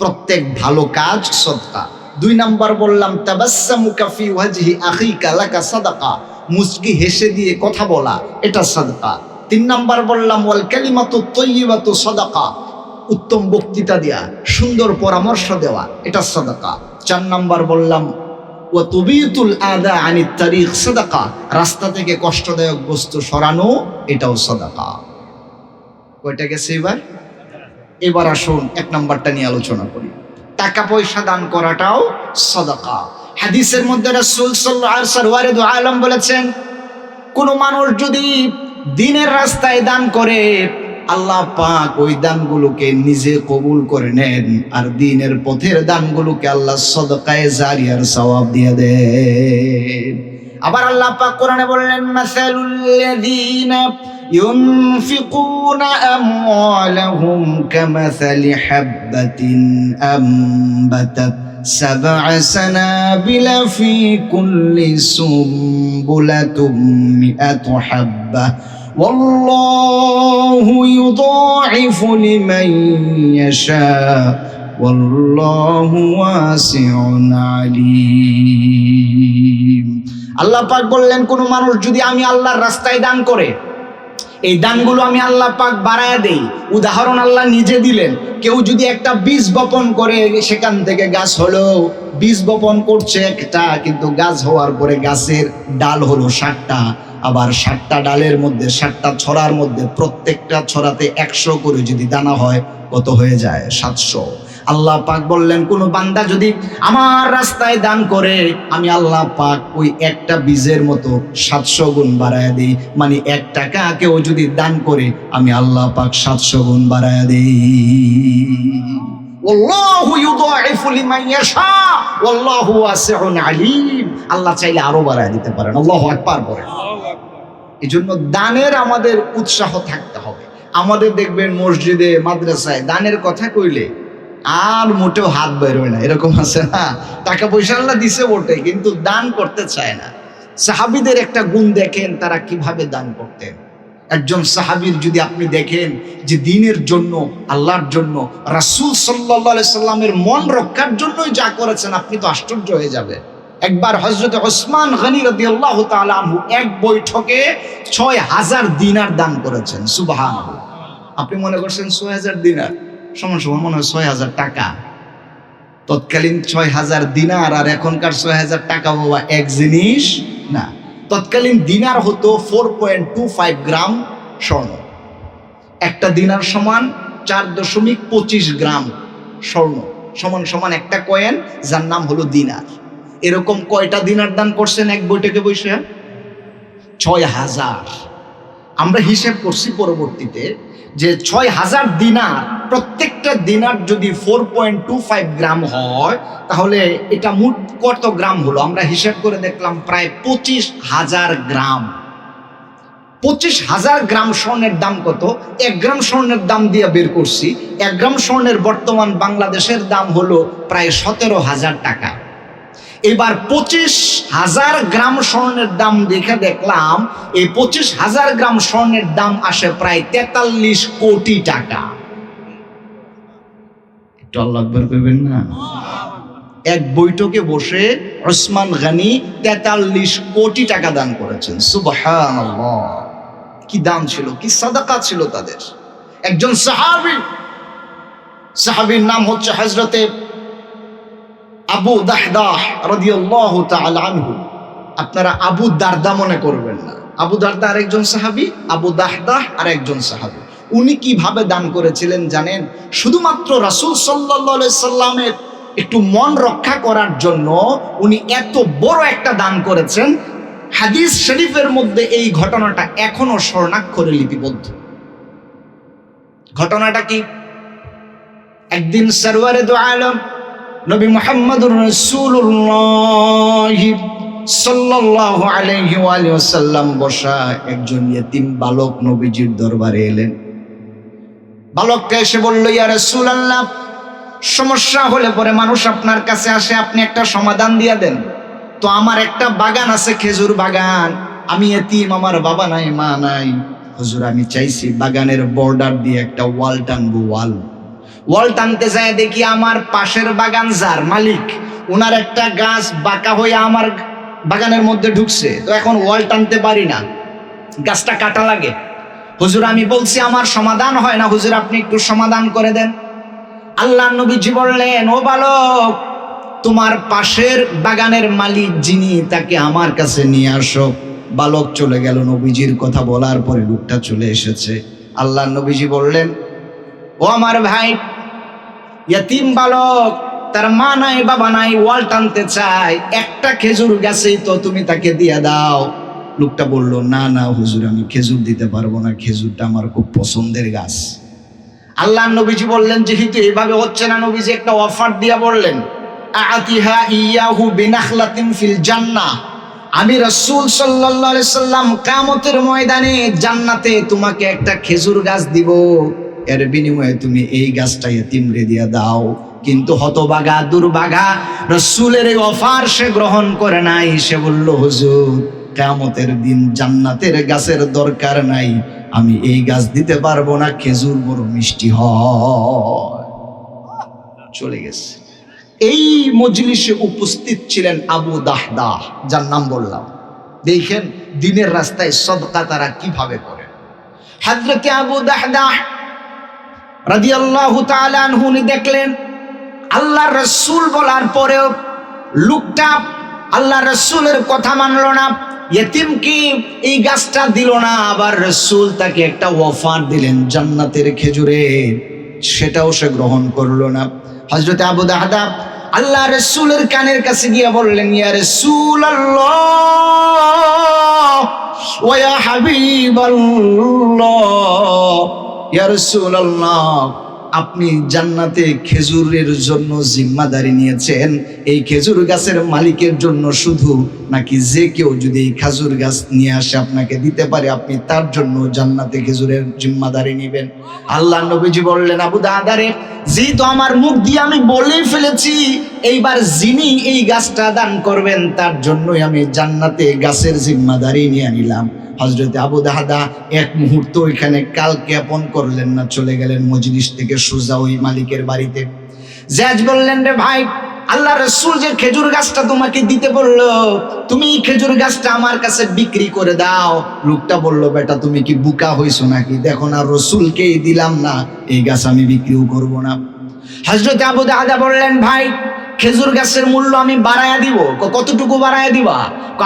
প্রত্যেক ভালো কাজ সদকা। 2 নাম্বার বললাম তাবাসসামুকা ফি ওয়াজহি আখিকা লাকা সাদাকা, মুস্কি হেসে দিয়ে কথা বলা, এটা সাদকা। 3 নাম্বার বললাম ওয়াল কালিমাতু তাইয়্যিবাতু সাদাকা, উত্তম বক্তৃতা দেয়া, সুন্দর পরামর্শ দেওয়া, এটা সাদাকা। 4 নাম্বার বললাম ওয়াতুবিতুল আযা আনিত তারিক সাদাকা, রাস্তা থেকে কষ্টদায়ক বস্তু সরানো, এটাও সাদাকা। কয়টা গেছে এবার আসুন 1 নাম্বারটা নিয়ে আলোচনা করি। টাকা পয়সা দান করাটাও সাদাকা। হাদিসের মধ্যে রাসূল সাল্লাল্লাহু আলাইহি ওয়াসাল্লাম বলেছেন, কোন মানুষ যদি দ্বীনের রাস্তায় দান করে, আল্লাহ পাক ওই দানগুলোকে নিজে কবুল করে নেন, আর দ্বীনের পথের দানগুলোকে আল্লাহ সদকায়ে জারিয়ার সওয়াব দিয়ে দেন। আবার আল্লাহ পাক কোরআনে বললেন মাসালুল্লাযীনা ইউনফিকুনা আমওয়ালাহুম কামাসালি হাববাতিন আমবাতাত সাবআ সানাবিলা ফি কুল্লি সুমবুলাতুম মিআতু হাব্বাহ ওয়াল্লাহু ইউদাঈফু লিমান ইয়াশা ওয়াল্লাহু ওয়াসিউন আলীম। আল্লাহ পাক বললেন কোন মানুষ যদি আমি আল্লাহর রাস্তায় দান করে, এই দানগুলো আমি আল্লাহ পাক বাড়ায়া দেই। উদাহরণ আল্লাহ নিজে দিলেন, কেউ যদি একটা বীজ বপন করে সেখান থেকে গাছ হলো, বীজ বপন করছে একটা, কিন্তু গাছ হওয়ার পরে গাছের ডাল হলো 60টা, আবার 60টা ডালের মধ্যে 60টা ছড়ার মধ্যে প্রত্যেকটা ছড়াতে 100 করে যদি দানা হয় কত হয়ে যায়? 700। আল্লাহ পাক বললেন কোন বান্দা যদি আমার রাস্তায় দান করে, আমি আল্লাহ পাক ওই একটা বীজের মতো 700 গুণ বাড়ায়া দিই। মানে 1 টাকা কেউ যদি দান করে, আমি আল্লাহ পাক 700 গুণ বাড়ায়া দিই। আল্লাহু ইউদাঈফু লিমান ইয়াশা ওয়াল্লাহু ওয়াসিউন আলীম। আল্লাহ চাইলে আরো বাড়ায় দিতে পারেন। আল্লাহু আকবার বলেন। এজন্য দানের আমাদের উৎসাহ থাকতে হবে। আমাদের দেখবেন মসজিদে মাদ্রাসায় দানের কথা কইলে আর মোটেও হাত বের হয় না, এরকম আছে না? টাকা পয়সা আল্লাহ দিছে বটে, কিন্তু দান করতে চায় না। সাহাবীদের একটা গুণ দেখেন, তারা কিভাবে দান করতেন। একজন সাহাবীর যদি আপনি দেখেন যে দিনের জন্য, আল্লাহর জন্য, রাসূল সাল্লাল্লাহু আলাইহি সাল্লামের মন রক্ষার জন্যই যা করেছেন, আপনি তো আশ্চর্য হয়ে যাবেন। একবার হযরত ওসমান গনি রাদিয়াল্লাহু তাআলা আনহু এক বৈঠকে 6000 দিনার দান করেছেন। সুবহানাল্লাহ। আপনি মনে করছেন 6000 দিনার সমান সমান মনে হয় 6000 টাকা। তৎকালীন 6000 দিনার আর এখনকার 6000 টাকা বাবা এক জিনিস না। তৎকালীন দিনার হতো 4.25 গ্রাম স্বর্ণ। একটা দিনার সমান 4.25 গ্রাম স্বর্ণ, সমান সমান একটা কয়েন, যার নাম হলো দিনার। এরকম কয়টা দিনার দান করছেন এক বৈঠকে বসে? 6000। আমরা হিসাব করছি পরবর্তীতে যে 6000 দিনার, প্রত্যেকটা দিনার যদি 4.25 গ্রাম হয়, তাহলে এটা মোট কত গ্রাম হলো? আমরা হিসাব করে দেখলাম প্রায় 25,000 গ্রাম। 25,000 গ্রাম স্বর্ণের দাম কত? 1 গ্রাম স্বর্ণের দাম দিয়ে বের করছি। 1 গ্রাম স্বর্ণের বর্তমান বাংলাদেশের দাম হলো প্রায় 17,000 টাকা। এবার 25,000 গ্রাম স্বর্ণের দাম দেখে দেখলাম এই 25,000 গ্রাম স্বর্ণের দাম আসে প্রায় 43 কোটি টাকা। একটু আল্লাহু আকবার কইবেন না? এক বৈঠকে বসে ওসমান গনি 43 কোটি টাকা দান করেছেন। সুবহানাল্লাহ। কি দান ছিল, কি সাদাকা ছিল তাদের। একজন সাহাবীর নাম হচ্ছে হযরতে আবু দাহদাহ রাদিয়াল্লাহু তাআলা আনহু। আপনারা আবু দারদা মনে করবেন না। আবু দারদা আরেকজন সাহাবী, আবু দাহদাহ আরেকজন সাহাবী। উনি কিভাবে দান করেছিলেন জানেন? শুধুমাত্র রাসূল সাল্লাল্লাহু আলাইহি সাল্লামের একটু মন রক্ষা করার জন্য উনি এত বড় একটা দান করেছেন। হাদিস শরীফের মধ্যে এই ঘটনাটা এখনো স্বর্ণাক্ষরে লিপিবদ্ধ। ঘটনাটা কি? একদিন সরওয়ারে দু আলম নবী মুহাম্মদুর রাসূলুল্লাহ সাল্লাল্লাহু আলাইহি ওয়াসাল্লাম বসা একজন ইয়েতিম বালক নবীজির দরবারে এলেন। বালকটা এসে বলল, ইয়া রাসূলুল্লাহ, সমস্যা হলে পরে মানুষ আপনার কাছে আসে, আপনি একটা সমাধান দিয়ে দেন। তো আমার একটা বাগান আছে, খেজুর বাগান, আমি ইয়েতিম, আমার বাবা নাই মা নাই। হুজুর, আমি চাইছি বাগানের বর্ডার দিয়ে একটা ওয়াল টানবো। ওয়াল টানতে যায় দেখি আমার পাশের বাগান যার মালিক, ওনার একটা গাছ বাঁকা হয়ে আমার বাগানের মধ্যে ঢুকছে। তো এখন ওয়াল টানতে পারি না, গাছটা কাটা লাগে। হুজুর, আমি বলছি আমার সমাধান হয় না, হুজুর আপনি একটু সমাধান করে দেন। আল্লাহর নবীজি বললেন, ও বালক, তোমার পাশের বাগানের মালিক যিনি, তাকে আমার কাছে নিয়ে আসো। বালক চলে গেল। নবীজির কথা বলার পরে লোকটা চলে এসেছে। আল্লাহর নবীজি বললেন, ও আমার ভাই, ইয়াতিম বালক, তার মা নাই বাবা নাই, ওয়াল টানতে চায়, একটা খেজুর গাছেই তো তুমি তাকে দিয়ে দাও। লোকটা বলল, না না হুজুর, আমি খেজুর দিতে পারবো না, খেজুরটা আমার খুব পছন্দের গাছ। আল্লাহর নবীজি বললেন, যেহেতু এইভাবে হচ্ছে না, নবীজি একটা অফার দিয়া বললেন, আতিহা ইয়াহু বিনাখলাতিন ফিল জান্নাহ, আমি রাসূল সাল্লাল্লাহু আলাইহি সাল্লাম কিয়ামতের ময়দানে জান্নাতে তোমাকে একটা খেজুর গাছ দিব, এর বিনিময়ে তুমি এই গাছটা ইতিমরে দিয়ে দাও। কিন্তু হতভাগা দুর্ভাগা রাসূলের এই অফার সে গ্রহণ করে নাই। সে বলল, হুজুর কিয়ামতের দিন জান্নাতের গাছের দরকার নাই, আমি এই গাছ দিতে পারবো না, খেজুর বড় মিষ্টি হয়। চলে গেছে। এই মজলিসে উপস্থিত ছিলেন আবু দাহদাহ, যার নাম বললাম। দেখেন দিনের রাস্তায় সদকা তারা কিভাবে করে। হযরত আবু দাহদাহ রাদিয়াল্লাহু তাআলা আনহু দেখলেন আল্লাহর রাসূল বলার পরেও লোকটা আল্লাহর রাসূলের কথা মানলো না, ইতিমকে এই গাছটা দিল না, আবার রাসূল তাকে একটা অফার দিলেন জান্নাতের খেজুরের, সেটাও সে গ্রহণ করলো না। হযরত আবু দাহদাহ আল্লাহ রাসূলের কানের কাছে গিয়ে বললেন, ইয়া রাসূলুল্লাহ ওয়া ইয়া হাবিবাল্লাহ, ইয়া রাসূলুল্লাহ আপনি জান্নাতে খেজুরের জন্য জিম্মাদারি নিয়েছেন, এই খেজুর গাছের মালিকের জন্য শুধু, নাকি যে কেউ যদি এই খেজুর গাছ নিয়ে আসে আপনাকে দিতে পারে আপনি তার জন্য জান্নাতে খেজুরের জিম্মাদারি নেবেন? আল্লাহ নবীজি বললেন, আবু দাহদাহ রে, যেহেতু আমার মুখ দিয়ে আমি বলেই ফেলেছি, এইবার যিনি এই গাছটা দান করবেন তার জন্যই আমি জান্নাতে গাছের জিম্মাদারি নিয়ে নিলাম। হযরত আবু দাহদাহ এক মুহূর্ত ওইখানে কালক্ষেপণ করলেন না, চলে গেলেন মজলিস থেকে সোজা ওই মালিকের বাড়িতে। জাজ বললেন, রে ভাই, আল্লাহ রাসূল যে খেজুর গাছটা তোমাকে দিতে বললো, তুমি এই খেজুর গাছটা আমার কাছে বিক্রি করে দাও। লোকটা বলল, বেটা তুমি কি বোকা হইছো নাকি? দেখো না রাসূলকেই দিলাম না, এই গাছ আমি বিক্রিও করব না। হযরত আবু দাহদাহ বললেন, ভাই খেজুর গাছের মূল্য আমি বাড়ায়া দিব। কতটুকু বাড়ায়া দিবা?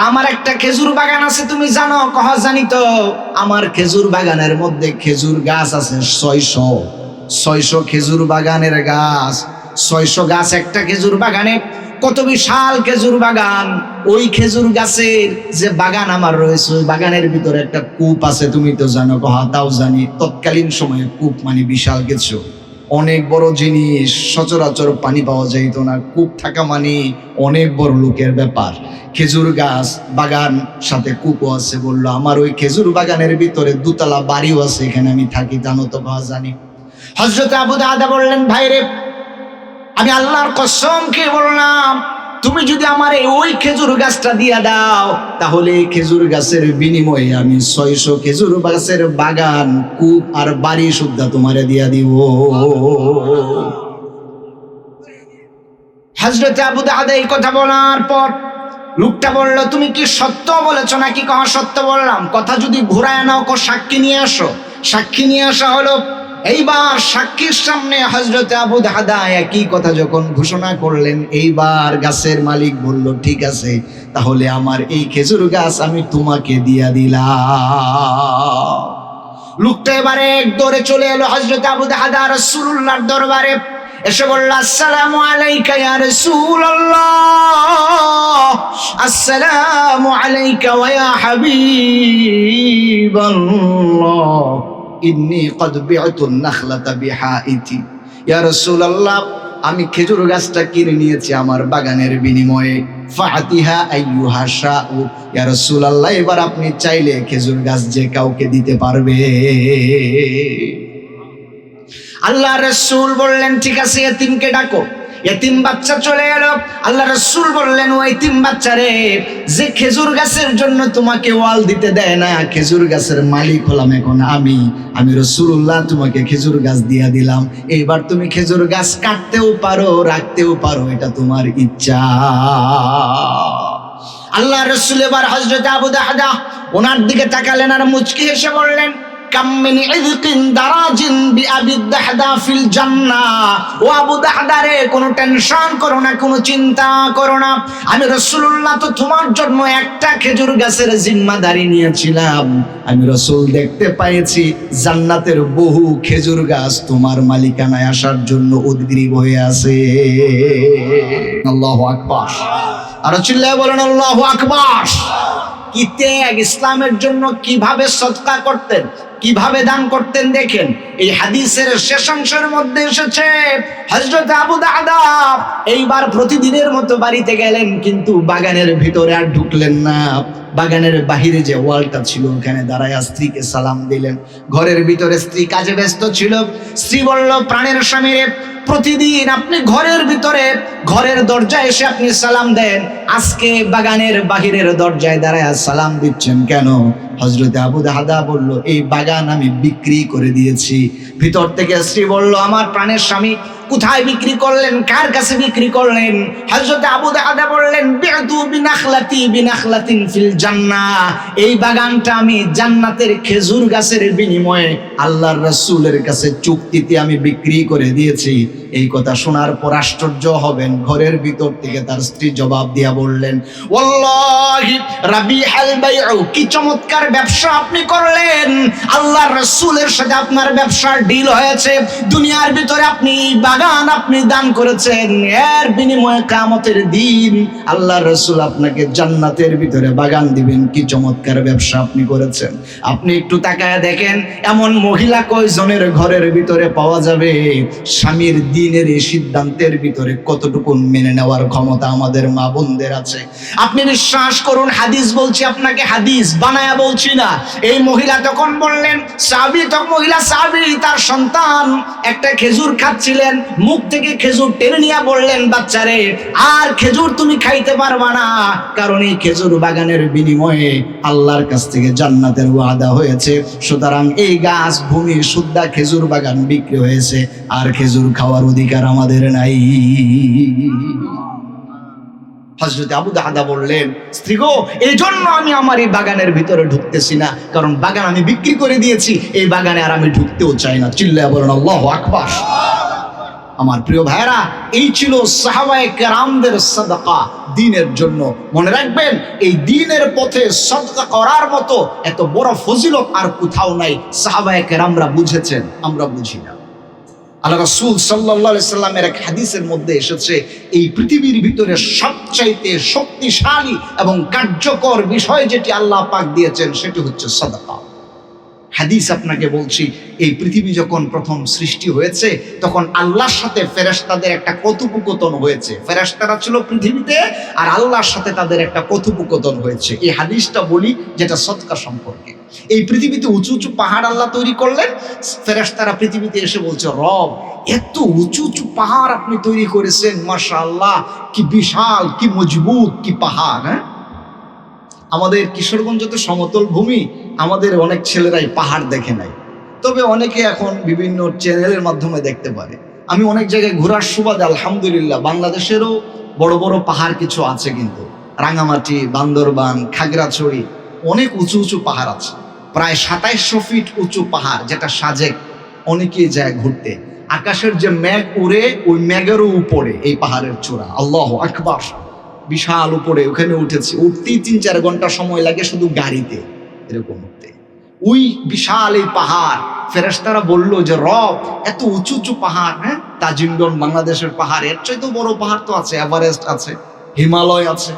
আমার একটা খেজুর বাগান আছে, তুমি জানো? কহ জানি তো। আমার খেজুর বাগানের মধ্যে খেজুর গাছ আছে 600 খেজুর বাগানের গাছ, 600 গাছ একটা খেজুর বাগানে, কত বিশাল খেজুর বাগান। ওই খেজুর গাছের যে বাগান আমার রয়েছে, ওই বাগানের ভিতরে একটা কূপ আছে, তুমি তো জানো? কহ তাও জানি। তৎকালীন সময়ে কূপ মানে বিশাল কিছু, অনেক বড় জিনিস, সচরাচর পানি পাওয়া যাইত না। কূপ থাকা মানে অনেক বড় লোকের ব্যাপার। খেজুর গাছ বাগান সাথে কূপও আছে। বললো, আমার ওই খেজুর বাগানের ভিতরে 2 তলা বাড়িও আছে, এখানে আমি থাকি, জানো তো? কহ জানি। হযরত আবু দাহদাহ বললেন, ভাই রে, আমি আল্লাহর কসম খেয়ে বললাম, তুমি যদি আমার ওই খেজুর গাছটা দিয়া দাও, তাহলে এই খেজুর গাছের বিনিময়ে আমি 600 খেজুর গাছের বাগান, কূপ আর বাড়ি সুদ্ধা তোমারে দিয়া দিব। হযরত আবু দাহদাহ এই কথা বলার পর লোকটা বলল, তুমি কি সত্য বলেছো নাকি? কহ সত্য বললাম। কথা যদি ঘুরায় নাও, সাক্ষী নিয়ে আসো। সাক্ষী নিয়ে আসা হলো। এইবার সাক্ষীর সামনে হযরত আবু দাহদাহ একই কথা যখন ঘোষণা করলেন, এইবার গাছের মালিক বলল, ঠিক আছে, তাহলে আমার এই খেজুর গাছ আমি তোমাকে দিয়া দিলাম। লোকটা এবারে এক দৌড়ে চলে এলো হযরত আবু দাহদাহ রাসূলুল্লাহর দরবারে, এসে বলল, আসসালামু আলাইকা ইয়া রাসূলুল্লাহ, আসসালামু আলাইকা ওয়া ইয়া হাবিবাল্লাহ, ইন্নী ক্বাদ বি'তু আন-নাখলাতা বিহাইতি। ইয়া রাসূলুল্লাহ, আমি খেজুর গাছটা কিনে নিয়েছি আমার বাগানের বিনিময়ে। ফাতিহা আইয়ুহা শাউ। ইয়া রাসূলুল্লাহ, এবার আপনি চাইলে খেজুর গাছ যে কাউকে দিতে পারবে। আল্লাহ রাসূল বললেন, ঠিক আছে, এতিমকে ডাকো। এতিম বাচ্চা চলে এলো। আল্লাহ রাসূল বললেন, ও এতিম বাচ্চারে, যে খেজুর গাছের জন্য তোমাকে ওয়াল দিতে দেয় না, খেজুর গাছের মালিক হলাম এখন আমি রাসূলুল্লাহ, তোমাকে খেজুর গাছ দিয়া দিলাম। এইবার তুমি খেজুর গাছ কাটতেও পারো, রাখতেও পারো, এটা তোমার ইচ্ছা। আল্লাহ রাসূল এবার হযরত আবু দাহদাহ ওনার দিকে তাকালেন আর মুচকি হেসে বললেন, কাম মিন ইযকিন দারাজিন বিআবি দাহদাহ ফিল জান্নাহ। ও আবু দাহদাহ রে, কোনো টেনশন করো না, কোনো চিন্তা করো না। আমি রাসূলুল্লাহ তো তোমার জন্য একটা খেজুর গাছের জিম্মাদারি নিয়েছিলাম। আমি রাসূল দেখতে পেয়েছি জান্নাতের বহু খেজুর গাছ তোমার মালিকানায় আসার জন্য উদ্গ্রীব হয়ে আছে। আল্লাহু আকবার। আর চিল্লায়ে বলেন আল্লাহু আকবার। কি ত্যাগ, ইসলামের জন্য কিভাবে সদকা করতেন, কিভাবে দান করতেন। দেখেন এই হাদিসের শেষাংশের মধ্যে এসেছে হযরত আবু দারদা এইবার প্রতিদিনের মতো বাড়িতে গেলেন, কিন্তু বাগানের ভিতরে আর ঢুকলেন না। বাগানের বাহিরে যে ওয়ালটা ছিল ওখানে দাঁড়ায় স্ত্রীকে সালাম দিলেন। ঘরের ভিতরে স্ত্রী কাজে ব্যস্ত ছিল। স্ত্রী বলল, প্রাণের স্বামী রে, প্রতিদিন আপনি ঘরের ভিতরে ঘরের দরজায় এসে আপনি সালাম দেন, আজকে বাগানের বাহিরের দরজায় দাঁড়ায় সালাম দিচ্ছেন কেন? হযরত আবু দারদা বলল, এই বাগান আমি বিক্রি করে দিয়েছি। ভিতর থেকে স্ত্রী বলল, আমার প্রাণের স্বামী, কোথায় বিক্রি করলেন, কার কাছে বিক্রি করলেন? হযরত আবু দারদা বললেন, বি'তু বিনাখলাতিন ফিল জান্নাহ, এই বাগানটা আমি জান্নাতের খেজুর গাছের বিনিময়ে আল্লাহর রাসূলের কাছে চুক্তিতে আমি বিক্রি করে দিয়েছি। এই কথা শোনার পর আশ্চর্য হবেন, ঘরের ভিতর থেকে তার স্ত্রী জবাব দিয়া বললেন, ওয়াল্লাহি রাবিহাল বাইউ, কি চমৎকার ব্যবসা আপনি করলেন, আল্লাহর রাসূলের সাথে আপনার ব্যবসার ডিল হয়েছে। দুনিয়ার ভিতরে আপনি বাগান আপনি দান করেছেন, এর বিনিময়ে কিয়ামতের দিন আল্লাহর রাসূল আপনাকে জান্নাতের ভিতরে বাগান দিবেন। কি চমৎকার ব্যবসা আপনি করেছেন। আপনি একটু তাকায় দেখেন, এমন মহিলা কয়জনের ঘরের ভিতরে পাওয়া যাবে স্বামীর দ্বীনের এই সিদ্ধান্তের ভিতরে কতটুকু মেনে নেওয়ার ক্ষমতা আমাদের মা বোনদের আছে। আপনি বিশ্বাস করুন, হাদিস বলছি আপনাকে, হাদিস বানায়া বলছি না। এই মহিলা তখন বললেন, সাহাবী তার সন্তান একটা খেজুর খাচ্ছিলেন, মুখ থেকে খেজুর টেনে নিয়ে বললেন, বাচ্চারে আর খেজুর তুমি খাইতে পারবা না, কারণ এই খেজুর বাগানের বিনিময়ে আল্লাহর কাছ থেকে জান্নাতের ওয়াদা হয়েছে। সুতরাং এই গাছ ভূমি শুদ্ধা খেজুর বাগান বিক্রি হয়েছে, আর খেজুর খাওয়ার অধিকার আমাদের নাই। হযরত আবু দারদা বললেন, স্ত্রী গো, এই জন্য আমি আমার এই বাগানের ভিতরে ঢুকতেছি না, কারণ বাগান আমি বিক্রি করে দিয়েছি, এই বাগানে আর আমি ঢুকতেও চাই না। চিল্লায়া বলেন আল্লাহু আকবার। আমার প্রিয় ভাইরা, এই ছিল সাহাবায়ে কেরামদের সাদাকা দ্বীনের জন্য। মনে রাখবেন, এই দ্বীনের পথে সাদকা করার মতো এত বড় ফজিলত আর কোথাও নাই। সাহাবায়ে কেরামরা বুঝেছেন, আমরা বুঝি না। আল্লাহ রাসূল সাল্লাল্লাহু আলাইহি সাল্লামের এক হাদিসের মধ্যে এসেছে, এই পৃথিবীর ভিতরে সবচাইতে শক্তিশালী এবং কার্যকর বিষয় যেটি আল্লাহ পাক দিয়েছেন সেটি হচ্ছে সাদাকা। হাদিস আপনাকে বলছি, এই পৃথিবী যখন প্রথম সৃষ্টি হয়েছে তখন আল্লাহর সাথে ফেরেশতাদের একটা কথোপকথন হয়েছে। ফেরেশতারা ছিল পৃথিবীতে, আর আল্লাহর সাথে তাদের একটা কথোপকথন হয়েছে। এই হাদিসটা বলি যেটা সদকা সম্পর্কে। এই পৃথিবীতে উঁচু উঁচু পাহাড় আল্লাহ তৈরি করলেন। ফেরেশতারা পৃথিবীতে এসে বলছে, রব এত উঁচু উঁচু পাহাড় আপনি তৈরি করেছেন, মাশাআল্লাহ, কি বিশাল, কি মজবুত, কি পাহাড়। হ্যাঁ, আমাদের কিশোরগঞ্জ তো সমতল ভূমি, আমাদের অনেক ছেলেরাই পাহাড় দেখে নাই, তবে অনেকে এখন বিভিন্ন চ্যানেলের মাধ্যমে দেখতে পারে। আমি অনেক জায়গায় ঘোরার সুবাদে আলহামদুলিল্লাহ বাংলাদেশেরও বড় বড় পাহাড় কিছু আছে, কিন্তু রাঙামাটি, বান্দরবান, খাগড়াছড়ি অনেক উঁচু উঁচু পাহাড় আছে। প্রায় ২৭০০ ফিট উঁচু পাহাড়, যেটা সাজেক, অনেকেই যায় ঘুরতে। আকাশের যে মেঘ উড়ে, ওই মেঘেরও উপরে এই পাহাড়ের চূড়া। আল্লাহু আকবার, বিশাল উপরে, ওখানে উঠেছি, উঠতেই ৩-৪ ঘন্টা সময় লাগে শুধু গাড়িতে, এরকম উঠতে। ওই বিশাল এই পাহাড়, ফেরেশতারা বলল যে রব এত উঁচু উঁচু পাহাড়, হ্যাঁ, তাজিংডন বাংলাদেশের পাহাড়, এর চাইতে বড় পাহাড় তো আছে, এভারেস্ট আছে, হিমালয় আছে।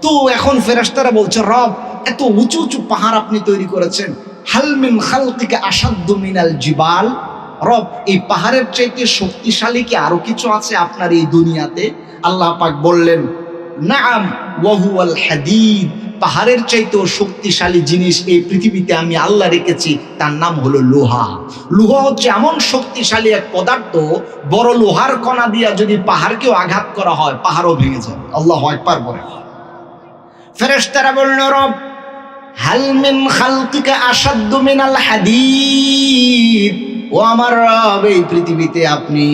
তো এখন ফেরেশতারা বলছে, রব এত উঁচু উঁচু পাহাড় আপনি তৈরি করেছেন, হাল মিন খালকিকা আশাদ্দু মিনাল জিবাল, রব এই পাহাড়ের চাইতে শক্তিশালী কি আরো কিছু আছে আপনার এই দুনিয়াতে? আল্লাহ পাক বললেন, নাম ওয়া হুয়াল হাদিদ, পাহাড়ের চাইতেও শক্তিশালী জিনিস এই পৃথিবীতে আমি আল্লাহ রেখেছি, তার নাম হলো লোহা। লোহা হচ্ছে এমন শক্তিশালী এক পদার্থ, বড় লোহার কণা দিয়া যদি পাহাড়কেও আঘাত করা হয়, পাহাড়ও ভেঙে যাবে। আল্লাহু আকবার বলে। ফেরেশতারা বলল, রব হাল মিন খালকিকা আশাদ্দু মিনাল হাদিদ, ও আমার রব এই পৃথিবীতে আপনি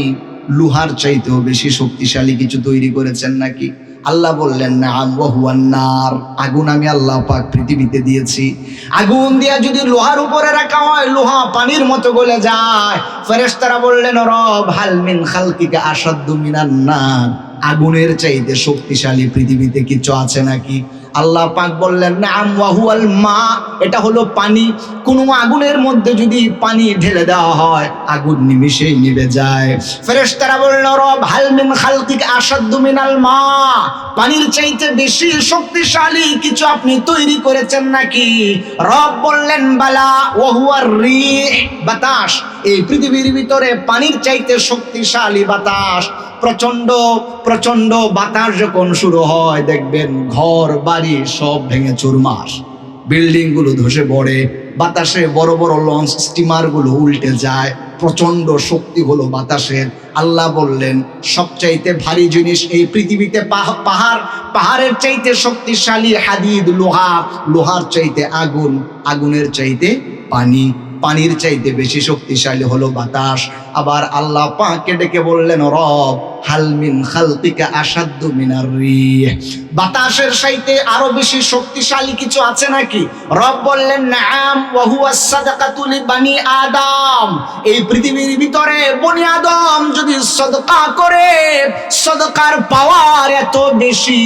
লোহার চাইতেও বেশি শক্তিশালী কিছু তৈরি করেছেন নাকি? আল্লাহ বললেন, নাম ওয়া হুয়ান নার, আগুন আমি আল্লাহ পাক পৃথিবীতে দিয়েছি। আগুন দিয়া যদি লোহার উপরে রাখা হয়, লোহা পানির মতো গলে যায়। ফেরেশতারা বললেন, রব হাল মিন খালকিকা আশাদ্দু মিনান নার, আগুনের চাইতে শক্তিশালী পৃথিবীতে কিছু আছে নাকি? আল্লাহ পাক বললেন নাম ওয়া হুয়াল মা, এটা হলো পানি। কোনো আগুনের মধ্যে যদি পানি ঢেলে দেওয়া হয় আগুন নিমিষেই নিভে যায়। ফেরেশতারা বলল রব হাল মিন খালকিকা আশাদ্দু মিনাল মা, পানির চাইতে বেশি শক্তিশালী কিছু আপনি তৈরি করেছেন নাকি? রব বললেন বালা ওয়া হুয়ার রিহ, বাতাস। এই পৃথিবীর ভিতরে পানির চাইতে শক্তিশালী বাতাস। প্রচন্ড প্রচন্ড বাতাস যখন শুরু হয় দেখবেন ঘর বাড়ি সব ভেঙে চুরমার, বিল্ডিং গুলো ধসে পড়ে, বাতাসে বড় বড় লঞ্চ স্টিমার গুলো উল্টে যায়। প্রচন্ড শক্তি হলো বাতাসের। আল্লাহ বললেন সবচাইতে ভারী জিনিস এই পৃথিবীতে পাহাড়, পাহাড়ের চাইতে শক্তিশালী হাদিদ লোহা, লোহার চাইতে আগুন, আগুনের চাইতে পানি, পানির চাইতে বেশি শক্তিশালী হলো বাতাস। আবার আল্লাহ পাককে ডেকে বললেন রব হাল মিন খালকিকা আশাদ্দু মিনার রিহ, বাতাসের চাইতে আরো বেশি শক্তিশালী কিছু আছে নাকি? রব বললেন নাম ওয়া হুয়াস সাদাকাতু লিবানি আদম, এই পৃথিবীর ভিতরে বনি আদম যদি সদকা করে, সদকার পাওয়ার এত বেশি,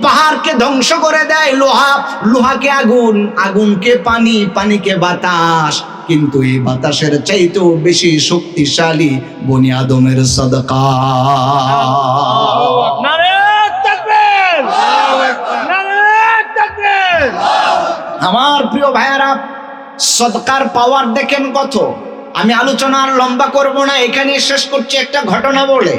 পাহাড়কে ধ্বংস করে দেয় লোহা, লোহাকে আগুন, আগুনকে পানি, পানিকে বাতাস, কিন্তু এই বাতাসের চাইতেও বেশি শক্তিশালী বনি আদমের সদকা। আমার প্রিয় ভাইয়ারা, সদকার পাওয়ার দেখেন কত। আমি আলোচনা আর লম্বা করব না, এখানে শেষ করছি একটা ঘটনা বলে।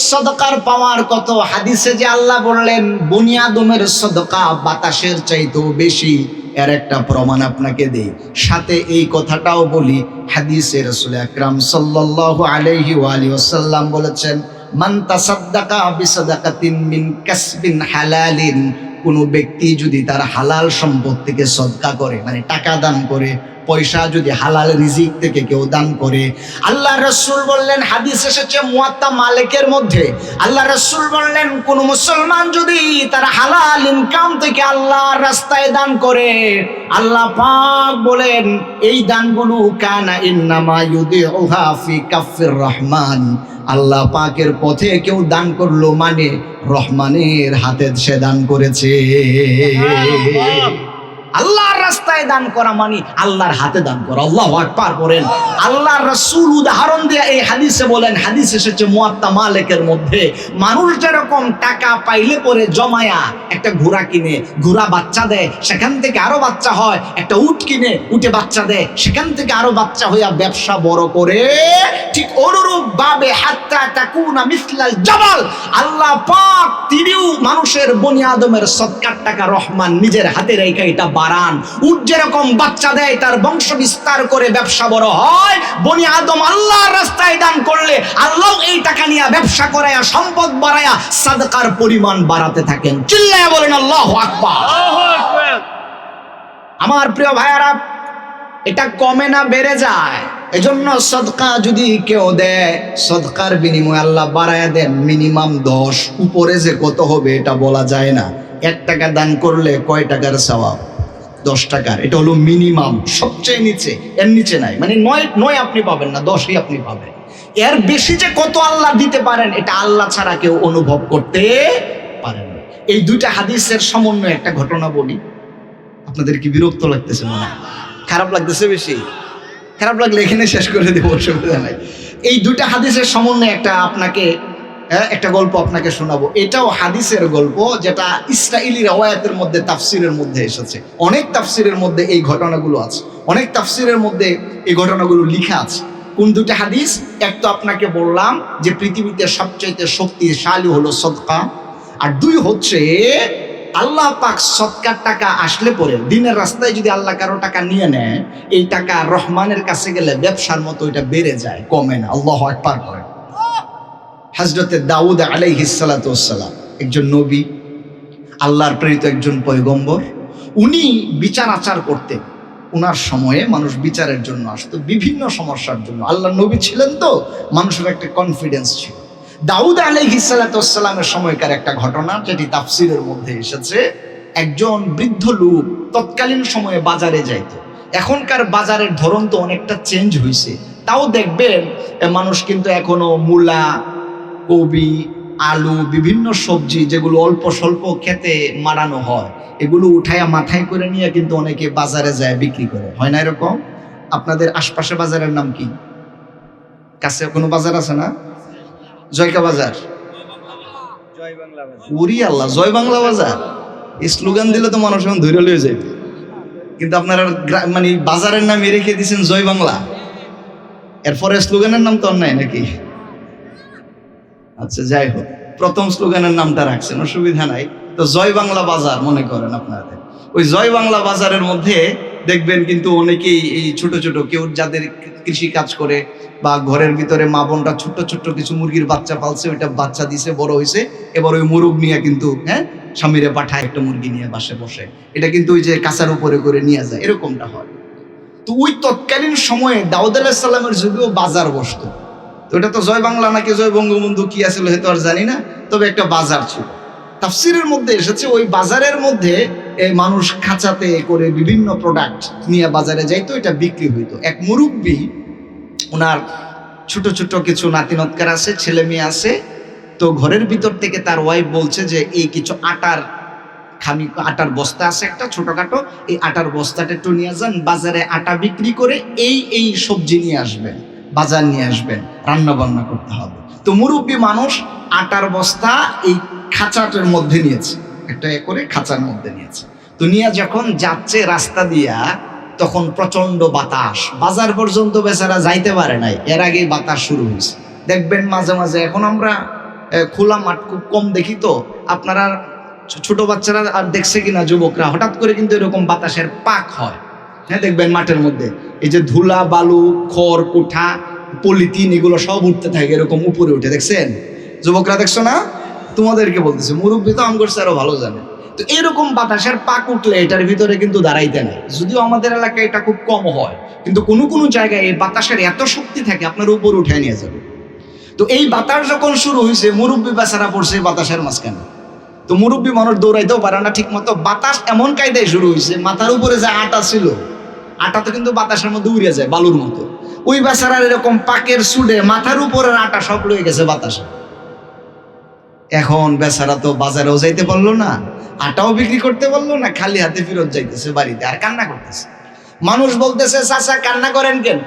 সদকার পাওয়ার কত, হাদিসে যে আল্লাহ বললেন বনি আদমের সদকা বাতাসের চাইতেও বেশি, এর একটা প্রমাণ আপনাকে দেই, সাথে এই কথাটাও বলি। হাদিসে রাসূল আকরাম সাল্লাল্লাহু আলাইহি ওয়া আলিহি ওয়াসাল্লাম বলেছেন মান তাসাদ্দাকা বিসাদাকাতিন মিন কাসবিন হালালিন, কোনো ব্যক্তি যদি তার হালাল সম্পদ থেকে সদকা করে, মানে টাকা দান করে, পয়সা যদি হালাল রিজিক থেকে কেউ দান করে, আল্লাহ রাসূল বললেন, হাদিস এসেছে মুয়াত্তা মালিকের মধ্যে, আল্লাহ রাসূল বললেন কোন মুসলমান যদি তার হালাল ইনকাম থেকে আল্লাহর রাস্তায় দান করে, আল্লাহ পাক বলেন এই দানগুলো কানা ইন্নামা ইউদিউহা ফি কাফির রহমান, আল্লাহ পাকের পথে কেউ দান করলো মানে রহমানের হাতে সে দান করেছে। আল্লাহর রাস্তায় দান করা মানে আল্লাহর হাতে দান করা। আল্লাহু আকবার করেন। আল্লাহর রাসূল উদাহরণ দিয়ে এই হাদিসে বলেন, হাদিস এসেছে মুয়াত্তা মালিকের মধ্যে, মানুষ যেরকম টাকা পাইলে পরে জমায়া একটা ঘোড়া কিনে, ঘোড়া বাচ্চা দেয়, সেখান থেকে আরো বাচ্চা হয়, একটা উট কিনে, উটে বাচ্চা দেয়, সেখান থেকে আরো বাচ্চা হইয়া ব্যবসা বড় করে, ঠিক অনুরূপ ভাবে হাত্তা তাকুনা মিসলাল জাবাল, আল্লাহ পাক তিনিও মানুষের বনি আদমের সদকার টাকা রহমান নিজের হাতে রেখে এটা বাড়ান। উট যেরকম বাচ্চা দেয়, তার বংশ বিস্তার করে ব্যবসা বড় হয়, বনি আদম আল্লাহর রাস্তায় দান করলে আল্লাহ এই টাকা নিয়ে ব্যবসা করায়া, সম্পদ বাড়ায়া, সাদকার পরিমাণ বাড়াতে থাকেন। চিল্লায়া বলেন আল্লাহু আকবার। আমার প্রিয় ভাইয়ারা, এটা কমে না বেড়ে যায়। এজন্য সদকা যদি কেউ দেয়, সদকার বিনিময়ে আল্লাহ বাড়ায়া দেন মিনিমাম 10, উপরে যে কত হবে এটা বলা যায় না। 1 টাকা দান করলে কয় টাকার সওয়াব? 10 টাকার। এটা হলো মিনিমাম, সবচেয়ে নিচে, এর নিচে নাই, মানে 9 আপনি পাবেন না, 10ই আপনি পাবেন। এর বেশি যে কত আল্লাহ দিতে পারেন এটা আল্লাহ ছাড়া কেউ অনুভব করতে পারেন না। এই দুইটা হাদিসের সমন্বয়ে একটা ঘটনা বলি। আপনাদের কি বিরক্ত লাগতেছে? মনে হয় খারাপ লাগতেছে? বেশি খারাপ লাগলে এখানে শেষ করে দেবো, অসুবিধা নাই। এই দুইটা হাদিসের সমন্বয়ে একটা গল্প আপনাকে শোনাবো। এটাও হাদিসের গল্প, যেটা ইসরাইলি রওয়ায়াতের মধ্যে, তাফসিরের মধ্যে এসেছে। অনেক তাফসিরের মধ্যে এই ঘটনাগুলো আছে, অনেক তাফসিরের মধ্যে এই ঘটনাগুলো লেখা আছে। কোন দুইটা হাদিস? এক তো আপনাকে বললাম যে পৃথিবীতে সবচাইতে শক্তিশালী হলো সদকা, আর 2 হচ্ছে আল্লাহ পাক সদকার টাকা আসলে পরে দিনের রাস্তায় যদি আল্লাহ কারো টাকা নিয়ে নেয়, এই টাকা রহমানের কাছে গেলে ব্যবসার মতো এটা বেড়ে যায়, কমে না। আল্লাহু আকবার করেন। হযরতে দাউদ আলাইহিস সালাতু ওয়াস সালাম একজন নবী, আল্লাহর প্রেরিত একজন পয়গম্বর। উনি বিচার আচার করতেন। উনার সময়ে মানুষ বিচারের জন্য আসতো, বিভিন্ন সমস্যার জন্য। আল্লাহর নবী ছিলেন তো, মানুষের একটা কনফিডেন্স ছিল। দাউদ আলাইহিস সালাতু ওয়াস সালামের সময়কার একটা ঘটনা, যেটি তাফসীরের মধ্যে এসেছে। একজন বৃদ্ধ লোক তৎকালীন সময়ে বাজারে যাইত। এখনকার বাজারের ধরন তো অনেকটা চেঞ্জ হয়েছে, তাও দেখবেন মানুষ কিন্তু এখনো মূলা, কবি, আলু, বিভিন্ন সবজি যেগুলো অল্প স্বল্প খেতে মারানো হয়, এগুলো উঠাইয়া মাথায় করে নিয়ে কিন্তু অনেকে বাজারে যায় বিক্রি করে, হয় না এরকম? আপনাদের আশপাশে বাজারের নাম কি? কাছে কোনো বাজার আছে না? জয়কা বাজার, উরি আল্লাহ, জয় বাংলা বাজার। এই স্লোগান দিলে তো মানুষ এখন ধরে লয়ে যাবে, কিন্তু আপনারা মানে বাজারের নাম রেখে দিয়েছেন জয় বাংলা, এরপরে স্লোগানের নাম তো অন্যায় নাকি? আচ্ছা যাই হোক, প্রথম স্লোগানের নামটা রাখছেন, অসুবিধা নাই। তো জয় বাংলা বাজার মনে করেন আপনাদের, ওই জয় বাংলা বাজারের মধ্যে দেখবেন কিন্তু অনেকেই এই ছোট ছোট, কেউ যাদের কৃষি কাজ করে বা ঘরের ভিতরে মা বোনরা ছোট্ট ছোট্ট কিছু মুরগির বাচ্চা পালছে, ওইটা বাচ্চা দিছে, বড় হয়েছে, এবার ওই মুরগ নিয়ে কিন্তু স্বামীরে পাঠায় একটা মুরগি নিয়ে বাসে বসে, এটা কিন্তু ওই যে কাঁচার উপরে করে নিয়ে যায়, এরকমটা হয়। তো ওই তৎকালীন সময়ে দাউদ আলাইহিস সালামের যুগেও বাজার বসতো। তো এটা তো জয় বাংলা নাকি জয় বঙ্গবন্ধু কি আছিল হয়তো আর জানি না, তবে একটা বাজার ছিল। তাফসিরের মধ্যে এসেছে ওই বাজারের মধ্যে মানুষ খাঁচাতে করে বিভিন্ন প্রোডাক্ট নিয়ে বাজারে যাইতো, এটা বিক্রি হইতো। এক মুরব্বী, ওনার ছোট ছোট কিছু নাতিনৎকার আছে, ছেলে মেয়ে আছে, তো ঘরের ভিতর থেকে তার ওয়াইফ বলছে যে এই কিছু আটার বস্তা আছে একটা ছোটখাটো, এই আটার বস্তাটা একটু নিয়ে যান, বাজারে আটা বিক্রি করে এই সবজি নিয়ে আসবেন, বাজার নিয়ে আসবেন, রান্না বান্না করতে হবে। তো মুরব্বী মানুষ আটার বস্তা এই খাঁচাটার মধ্যে নিয়েছে, একটা করে খাঁচার মধ্যে নিয়েছে। তো নিয়ে যখন যাচ্ছে রাস্তা দিয়া, তখন প্রচন্ড বাতাস, বাজার পর্যন্ত বেচারা যাইতে পারে নাই, এর আগেই বাতাস শুরু হয়েছে। দেখবেন মাঝে মাঝে, এখন আমরা খোলা মাঠ খুব কম দেখি, তো আপনারা ছোট বাচ্চারা আর দেখছে কিনা যুবকরা, হঠাৎ করে কিন্তু এরকম বাতাসের পাক হয়, দেখবেন মাঠের মধ্যে এই যে ধুলা বালু খড় কুঠা পলিথিন এগুলো সব উঠতে থাকে, এরকম উপরে উঠে, দেখছেন? যুবকরা দেখছো না? তোমাদেরকে বলতেছে, মুরব্বী তো আম করছে আরো ভালো জানে। তো এরকম বাতাসের পাক উঠলে এটার ভিতরে কিন্তু দাঁড়াইতে নেই, যদিও আমাদের এলাকায় এটা খুব কম হয়, কিন্তু কোনো কোনো জায়গায় এই বাতাসের এত শক্তি থাকে আপনার উপর উঠে নিয়ে যাবে। তো এই বাতাস যখন শুরু হয়েছে, মুরব্বী বেচারা পড়ছে বাতাসের মাঝখানে। তো মুরব্বী মানুষ দৌড়াইতেও পারে না ঠিক মতো, বাতাস এমন কায়দায় শুরু হয়েছে, মাথার উপরে যে আটা ছিল, আটা তো কিন্তু বাতাসের মধ্যে উড়ে যায় বালুর মতো, ওই বেচারার এরকম পাকের সুডে মাথার উপরের আটা সব লয়ে গেছে বাতাসে। এখন বেচারা তো বাজারেও যাইতে পারলো না, আটাও বিক্রি করতে পারলো না, খালি হাতে ফেরত যাইতেছে বাড়িতে, আর কান্না করতেছে। মানুষ বলতেছে, চাচা কান্না করেন কেন?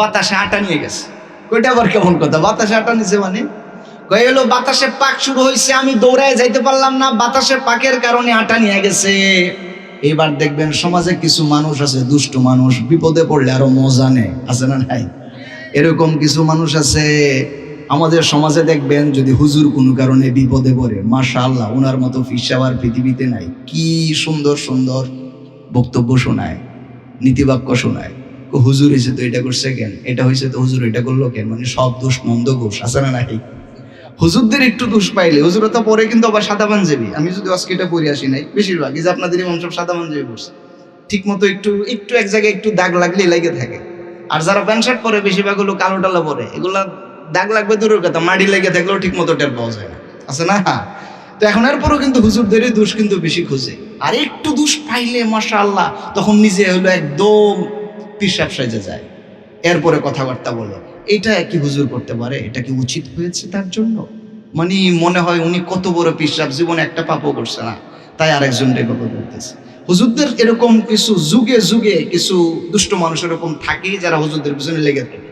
বাতাসে আটা নিয়ে গেছে। কইটা আবার কেমন কথা, বাতাসে আটা নিছে মানে? কই হলো বাতাসে পাক শুরু হয়েছে, আমি দৌড়ায় যাইতে পারলাম না, বাতাসে পাকের কারণে আটা নিয়ে গেছে। এবার দেখবেন সমাজে কিছু মানুষ আছে, দুষ্ট মানুষ, বিপদে পড়লে আরো মজা নেয়, আছে না নাই? এরকম কিছু মানুষ আছে আমাদের সমাজে, দেখবেন যদি হুজুর কোনো কারণে বিপদে পড়ে, মাশাআল্লাহ ওনার মতো ফিসাওয়ার পৃথিবীতে নাই, কি সুন্দর সুন্দর বক্তব্য শোনায়, নীতিবাক্য শোনায়। হুজুর হয়েছে তো এটা করছে কেন, এটা হয়েছে তো হুজুর এটা করলো কেন, মানে সব দোষ নন্দ ঘোষ, আছে না নাই? হুজুরদের একটু দোষ পাইলে, হুজুর তো পরে কিন্তু আবার সাদা পাঞ্জাবি, আমি যদি আজকে এটা পরে আসি নাই, বেশিরভাগ এই যে আপনাদের ইমাম সব সাদা পাঞ্জাবি পড়ছে, ঠিক মতো একটু এক জায়গায় একটু দাগ লাগলেই লেগে থাকে। আর যারা প্যান্ট শার্ট পরে বেশিরভাগ হলো কালো টালা পরে, এগুলা দাগ লাগবে দূরের কথা, মাটি লেগে থাকলেও ঠিক মতো টের পাওয়া যায় না, আছে না? তো এখন এরপরও কিন্তু হুজুরদেরই দোষ কিন্তু বেশি খুঁজে, আর একটু দোষ পাইলে মাশাআল্লাহ তখন নিজে হলো একদম পিসাব সেজে যায়, এরপরে কথাবার্তা বলে। এটা কি হুজুর করতে পারে? এটা কি উচিত হয়েছে তার জন্য? মানে মনে হয় উনি কত বড় পিসাব, জীবনে একটা পাপও করছে না, তাই আরেকজন রেকর্ড করতেছে। হুজুরদের এরকম কিছু যুগে যুগে কিছু দুষ্ট মানুষ এরকম থাকে যারা হুজুরদের পিছনে লেগে থাকে।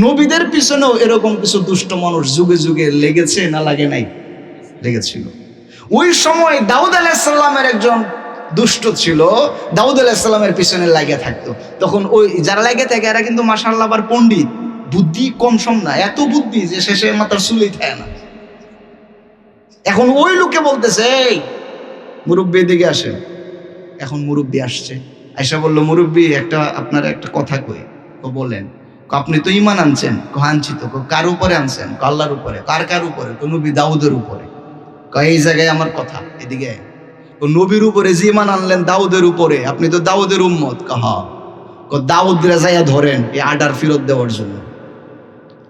নবীদের পিছনেও এরকম কিছু দুষ্ট মানুষ যুগে যুগে লেগেছে না লাগে নাই? লেগেছিল। ওই সময় দাউদ আলাইহিস সালামের একজন দুষ্ট ছিল, দাউদ আলাইহিস সালামের পিছনে লাগে থাকতো। তখন ওই যারা লাগে থাকে এরা কিন্তু মাশাআল্লাহ আবার পণ্ডিত, বুদ্ধি কম সম না, এত বুদ্ধি যে শেষে মাথার চুলই থাকে না। এখন ওই লোকে বলতেছে, এই মুরব্বী দিকে আসেন। এখন মুরব্বী আসছে, আয়সা বলল, মুরব্বী আপনার একটা কথা কই। বলেন। আপনি তো ঈমান আনছেন? আনছি তো। কার উপরে আনছেন? আল্লাহর উপরে। কার উপরে? নবী দাউদের উপরে। এই জায়গায় আমার কথা, এদিকে নবীর উপরে যে ঈমান আনলেন দাউদের উপরে, আপনি তো দাউদের উম্মত। দাউদ রেজাইয়া ধরেন এই আডার ফেরত দেওয়ার জন্য,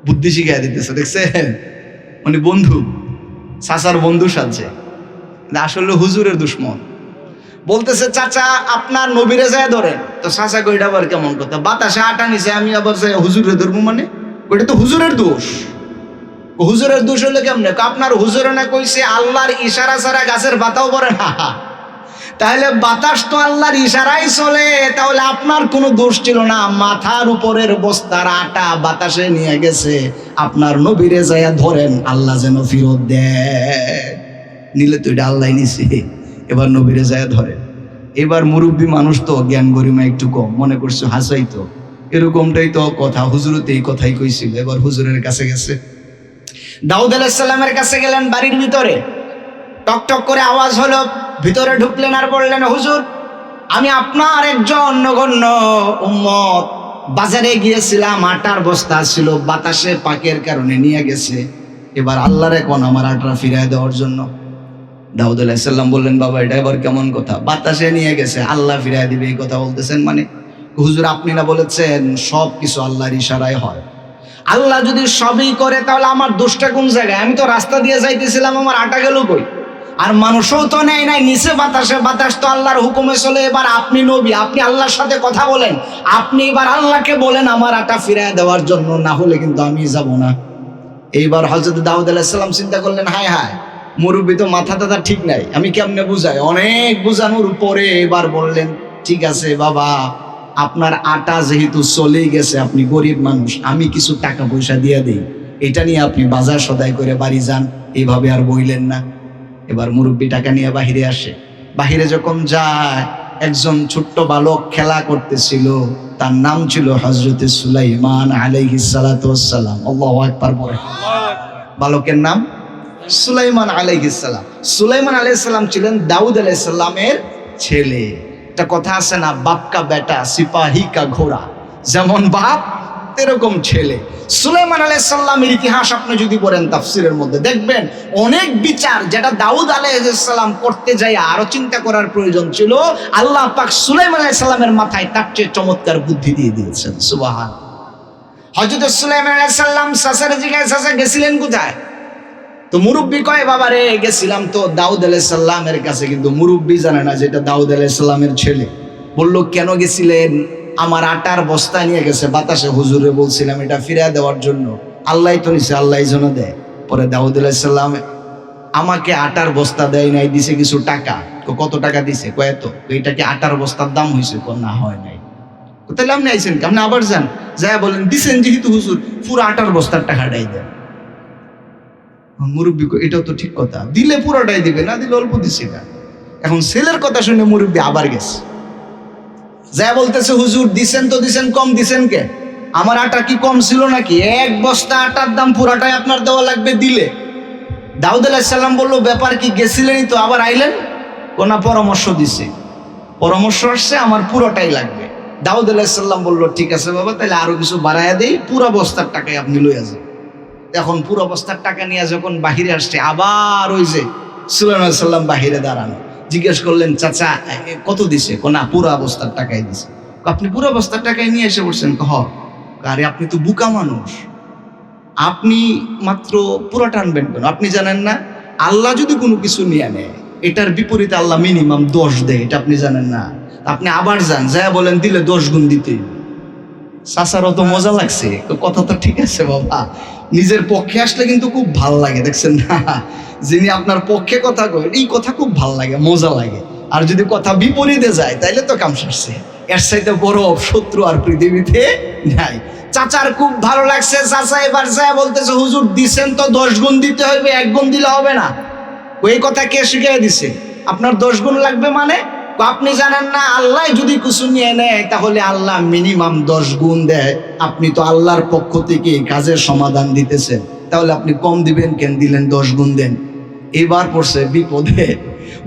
বুদ্ধি শিখাই দিতেছে, দেখছেন? মানে বন্ধু, চাচার বন্ধু সাজছে, আসলে হুজুরের দুশ্মন। বলতেছে, চাচা আপনার নবীরে যায় ধরেন। তো চাচা কইটা আবার কেমন কথা, বাতাসে আটা নিছে আমি আবার যাই হুজুরে ধরবো, মানে ওইটা তো হুজুরের দোষ। হুজুরের দোষ হলে কেমনে? আপনার হুজুরে না কইছে আল্লাহর ইশারা ছাড়া গাছের পাতাও পড়ে না। তাহলে বাতাস তো আল্লাহর ইশারায় চলে, তাহলে আপনার কোনো দোষ ছিল না। মাথার উপরের বস্তার আটা বাতাসে নিয়ে গেছে, আপনার নবীরে যায়া ধরেন, আল্লাহ যেন ফিরত দেয়। নিলে তো এটা আল্লাহ নিছে, এবার নবীরে যায়া ধরেন। এবার মুরব্বী মানুষ তো জ্ঞান গরিমা একটু কম, মনে করছে হাসাই তো, এরকমটাই তো কথা, হুজুরতে এই কথাই কইছিল। এবার হুজুরের কাছে গেছে, দাউদ আলাইহিস সালামের কাছে গেলেন, বাড়ির ভিতরে টক টক করে আওয়াজ হলো, ভিতরে ঢুকলেন আর বললেন, হুজুর আমি আপনার একজন নগণ্য উম্মত, বাজারে গিয়েছিলাম, আটার বস্তা ছিল, বাতাসে পাকের কারণে নিয়ে গেছে, এবার আল্লাহর এখন আমার আটা ফিরায় দেওয়ার জন্য। দাউদ আলাইহিস সালাম বললেন, বাবা এটা এবার কেমন কথা, বাতাসে নিয়ে গেছে আল্লাহ ফিরায় দিবে, এই কথা বলতেছেন মানে? হুজুর আপনি না বলেছেন সব কিছু আল্লাহর ইশারায় হয়, আল্লাহ যদি সবই করে তাহলে আমার দোষটা কোন জায়গায়? আমি তো রাস্তা দিয়ে যাইতেছিলাম, আমার আটা গেল কই? আর মানুষও তো নেয় নাই নিচে বাতাসে, বাতাস তো আল্লাহর হুকুমে চলে। এবার আপনি নবী, আপনি আল্লাহর সাথে কথা বলেন, আপনি এবার আল্লাহকে বলেন আমার আটা ফিরায় দেওয়ার জন্য, না হলে কিন্তু আমি যাব না। এইবার হযরত দাউদ আলাইহিস সালাম চিন্তা করলেন, হায় হায় মুরব্বী তো মাথা টাথা ঠিক নাই, আমি কেমনে বুঝাই? অনেক বুঝানোর পরে এবার বললেন, ঠিক আছে বাবা, আপনার আটা যেহেতু চলে গেছে, আপনি গরিব মানুষ, আমি কিছু টাকা পয়সা দিয়ে দেই, এটা নিয়ে আপনি বাজার সদাই করে বাড়ি যান। এইভাবে আর বইলেন না। এবার মুরব্বী টাকা নিয়ে বাহিরে আসে। বাহিরে যখন যায়, একজন ছোট্ট বালক খেলা করতেছিল, তার নাম ছিল হযরতে সুলাইমান আলাইহিস সালাতু ওয়াস সালাম। আল্লাহু আকবার বলে। বালকের নাম সুলাইমান আলাইহিস সালাম। সুলাইমান আলাইহিস সালাম ছিলেন দাউদ আলাইহিস সালামের ছেলে। একটা কথা আছে না, বাপ কা বেটা সিপাহী কা ঘোড়া, যেমন বাপ এরকম ছেলে। সুলাইমান আলাইহিস সালামের ইতিহাস আপনি যদি পড়েন তাফসীরের মধ্যে দেখবেন, অনেক বিচার যেটা দাউদ আলাইহিস সালাম করতে যায় আরো চিন্তা করার প্রয়োজন ছিল, আল্লাহ পাক সুলাইমান আলাইহিস সালামের মাথায় তার চেয়ে চমৎকার বুদ্ধি দিয়ে দিয়েছেন। সুবহানাল্লাহ। হযরত সুলাইমান আলাইহিস সালাম চাচারে জিজ্ঞাসা, চাচা গেছিলেন কোথায়? তো মুরব্বী কয়, বাবা রে গেছিলাম তো দাউদ আলাইহিস সালামের কাছে, কিন্তু মুরব্বী জানে না যেটা দাউদ আলাইহিস সালামের ছেলে। বলল, কেন গেছিলেন? আমার আটার বস্তা নিয়ে গেছে বাতাসে, হুজুরে বলছিলাম এটা ফিরিয়ে দেওয়ার জন্য, আল্লাহ তো নিছে, আল্লাহ যেন দেয়। পরে দাউদ আলাইহিস সালাম আমাকে আটার বস্তা দেয় নাই, দিছে কিছু টাকা। কত টাকা দিছে? কয় তো এটা কি আটার বস্তার দাম হয়েছে? না হয় নাই। তাহলে আপনি আইছেন, আপনি আবার যান, যাই বলেন দিছেন যেহেতু হুজুর, পুরো আটার বস্তার টাকাটাই দেন। মুরব্বী এটাও তো ঠিক কথা, দিলে পুরোটাই দিবে, না দিলে অল্প দিছি না। এখন ছেলের কথা শুনে মুরব্বী আবার গেছে, যা বলতেছে, হুজুর দিছেন তো দিছেন, কম দিছেন কে? আমার আটা কি কম ছিল নাকি? এক বস্তা আটার দাম পুরাটাই আপনার দেওয়া লাগবে দিলে। দাউদ আলাইহিস সালাম বললো, ব্যাপার কি, গেছিলেনই তো আবার আইলেন? কোনা পরামর্শ দিছে, পরামর্শ আসছে, আমার পুরোটাই লাগবে। দাউদ আলাইহিস সালাম বললো, ঠিক আছে বাবা, তাহলে আরো কিছু বাড়াইয়া দেই, পুরো বস্তার টাকায় আপনি লইয়া যান। এখন পুরো বস্তার টাকা নিয়ে যখন বাহিরে আসছে, আবার ওই যে সুলাইমান আলাইহিস সালাম বাহিরে দাঁড়ানো, জিজ্ঞেস করলেন, চাচা কত দিছে? না পুরো বস্তার টাকাই দিছে। আপনি পুরো বস্তার টাকায় নিয়ে এসে বলছেন? আরে আপনি তো বুকা মানুষ, আপনি মাত্র পুরোটা আনবেন কেন? আপনি জানেন না আল্লাহ যদি কোনো কিছু নিয়ে নেয়, এটার বিপরীতে আল্লাহ মিনিমাম 10 দেয়, এটা আপনি জানেন না? আপনি আবার যান, যা বলেন দিলে 10 গুণ দিতে। চাচারও তো মজা লাগছে, কথা তো ঠিক আছে বাবা, নিজের পক্ষে আসলে কিন্তু খুব ভাল লাগে, দেখছেন না? যিনি আপনার পক্ষে কথা কয়, এই কথা খুব ভাল লাগে, মজা লাগে। আর যদি কথা বিপরীতে যায় তাইলে তো কাম সারছে। এর চাইতে বড় শত্রু আর পৃথিবীতে নাই। চাচার খুব ভালো লাগছে, চাচা এবার যায় বলতেছে, হুজুর দিছেন তো 10 গুণ দিতে হবে, 1 গুণ দিলে হবে না। ওই কথা কে শিখিয়ে দিছে? আপনার 10 গুণ লাগবে মানে? আপনি জানেন না আল্লাহ যদি কিছু নিয়ে নেয় তাহলে আল্লাহ মিনিমাম 10 গুণ দেয়। আপনি তো আল্লাহর পক্ষ থেকে কাজের সমাধান দিতেছেন, তাহলে আপনি কম দিবেন কেন? দিলেন 10 গুণ দেন। এবার পড়ছে বিপদে,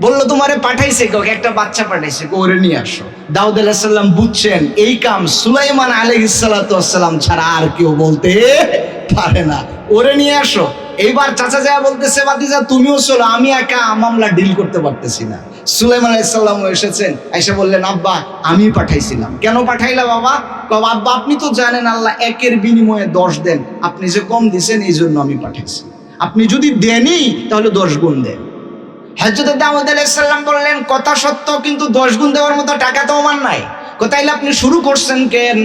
বললো তোমারে পাঠাইছে, একটা বাচ্চা পাঠাইছে, ওরে নিয়ে আসো। দাউদ আলাইহিস সালাম বুঝছেন এই কাম সুলাইমান আলাইহিস সালাতু ওয়াস সালাম ছাড়া আর কেউ বলতে পারে না, ওরে নিয়ে আসো। এইবার চাচা যা বলতেছে, বাতিজা তুমিও চলো, আমি একা মামলা ডিল করতে পারতেছি না। সুলাইমান আলাইহিস সালাম এসেছেন, এসে বললেন, আব্বা আমি পাঠাইছিলাম। কেন পাঠাইলা বাবা? আব্বা আপনি তো জানেন আল্লাহ 1-এর বিনিময়ে 10 দেন, আপনি যে কম দিছেন এই জন্য আমি পাঠাইছি, আপনি যদি দেনই তাহলে 10 গুণ দেন। হযরত দাউদ আলাইহিস সালাম বললেন, কথা সত্য, কিন্তু 10 গুণ দেওয়ার মতো টাকা তো আমার নাই। কোথাইলে আপনি শুরু করছেন কেন?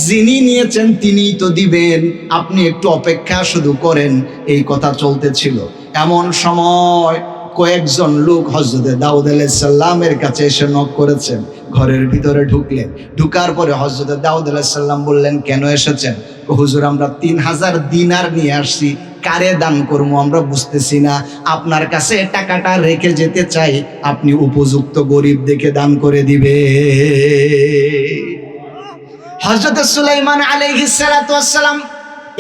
যিনি নিয়েছেন তিনিই তো দিবেন, আপনি একটু অপেক্ষা শুধু করেন। এই কথা চলতেছিল। এমন সময় কয়েকজন লোক হযরতে দাউদ আলাইহিস সালামের কাছে এসে নক করেছেন, ঘরের ভিতরে ঢুকলেন। ঢুকার পরে হযরতে দাউদ আলাইহিস সালাম বললেন, কেন এসেছেন? হুজুর, আমরা 3000 দিনার নিয়ে আসছি, কারে দান করবো আমরা বুঝতেছি না, আপনার কাছে টাকাটা রেখে যেতে চাই, আপনি উপযুক্ত গরিব দেখে দান করে দিবে। হযরত সুলাইমান আলাইহিস সালাতু ওয়াস সালাম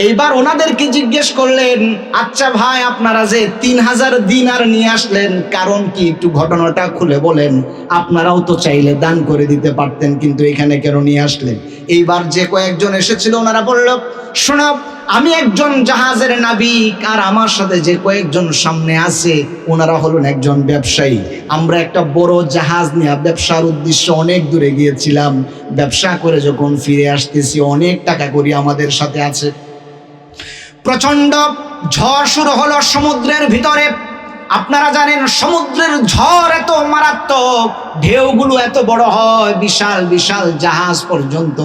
এইবার ওনাদেরকে জিজ্ঞেস করলেন, আচ্ছা ভাই, আপনারা যে 3000 দিনার নিয়ে আসলেন, কারণ কি একটু ঘটনাটা খুলে বলেন। আপনারাও তো চাইলে দান করে দিতে পারতেন, কিন্তু এখানে কেন নিয়ে আসলেন? এইবার যে কয়েকজন এসেছিল ওনারা বলল, শোনো, আমি একজন জাহাজের নাবিক, আর আমার সাথে যে কয়েকজন সামনে আছে ওনারা হলেন একজন ব্যবসায়ী। আমরা একটা বড় জাহাজ নিয়ে ব্যবসার উদ্দেশ্যে অনেক দূরে গিয়েছিলাম। ব্যবসা করে যখন ফিরে আসতেছি অনেক টাকা করি আমাদের সাথে আছে। প্রচন্ড ঝড় শুরু হলো সমুদ্রের ভিতরে। আপনারা জানেন সমুদ্রের ঝড় এত মারাত্মক, ঢেউগুলো এত বড় হয়, বিশাল বিশাল জাহাজ পর্যন্ত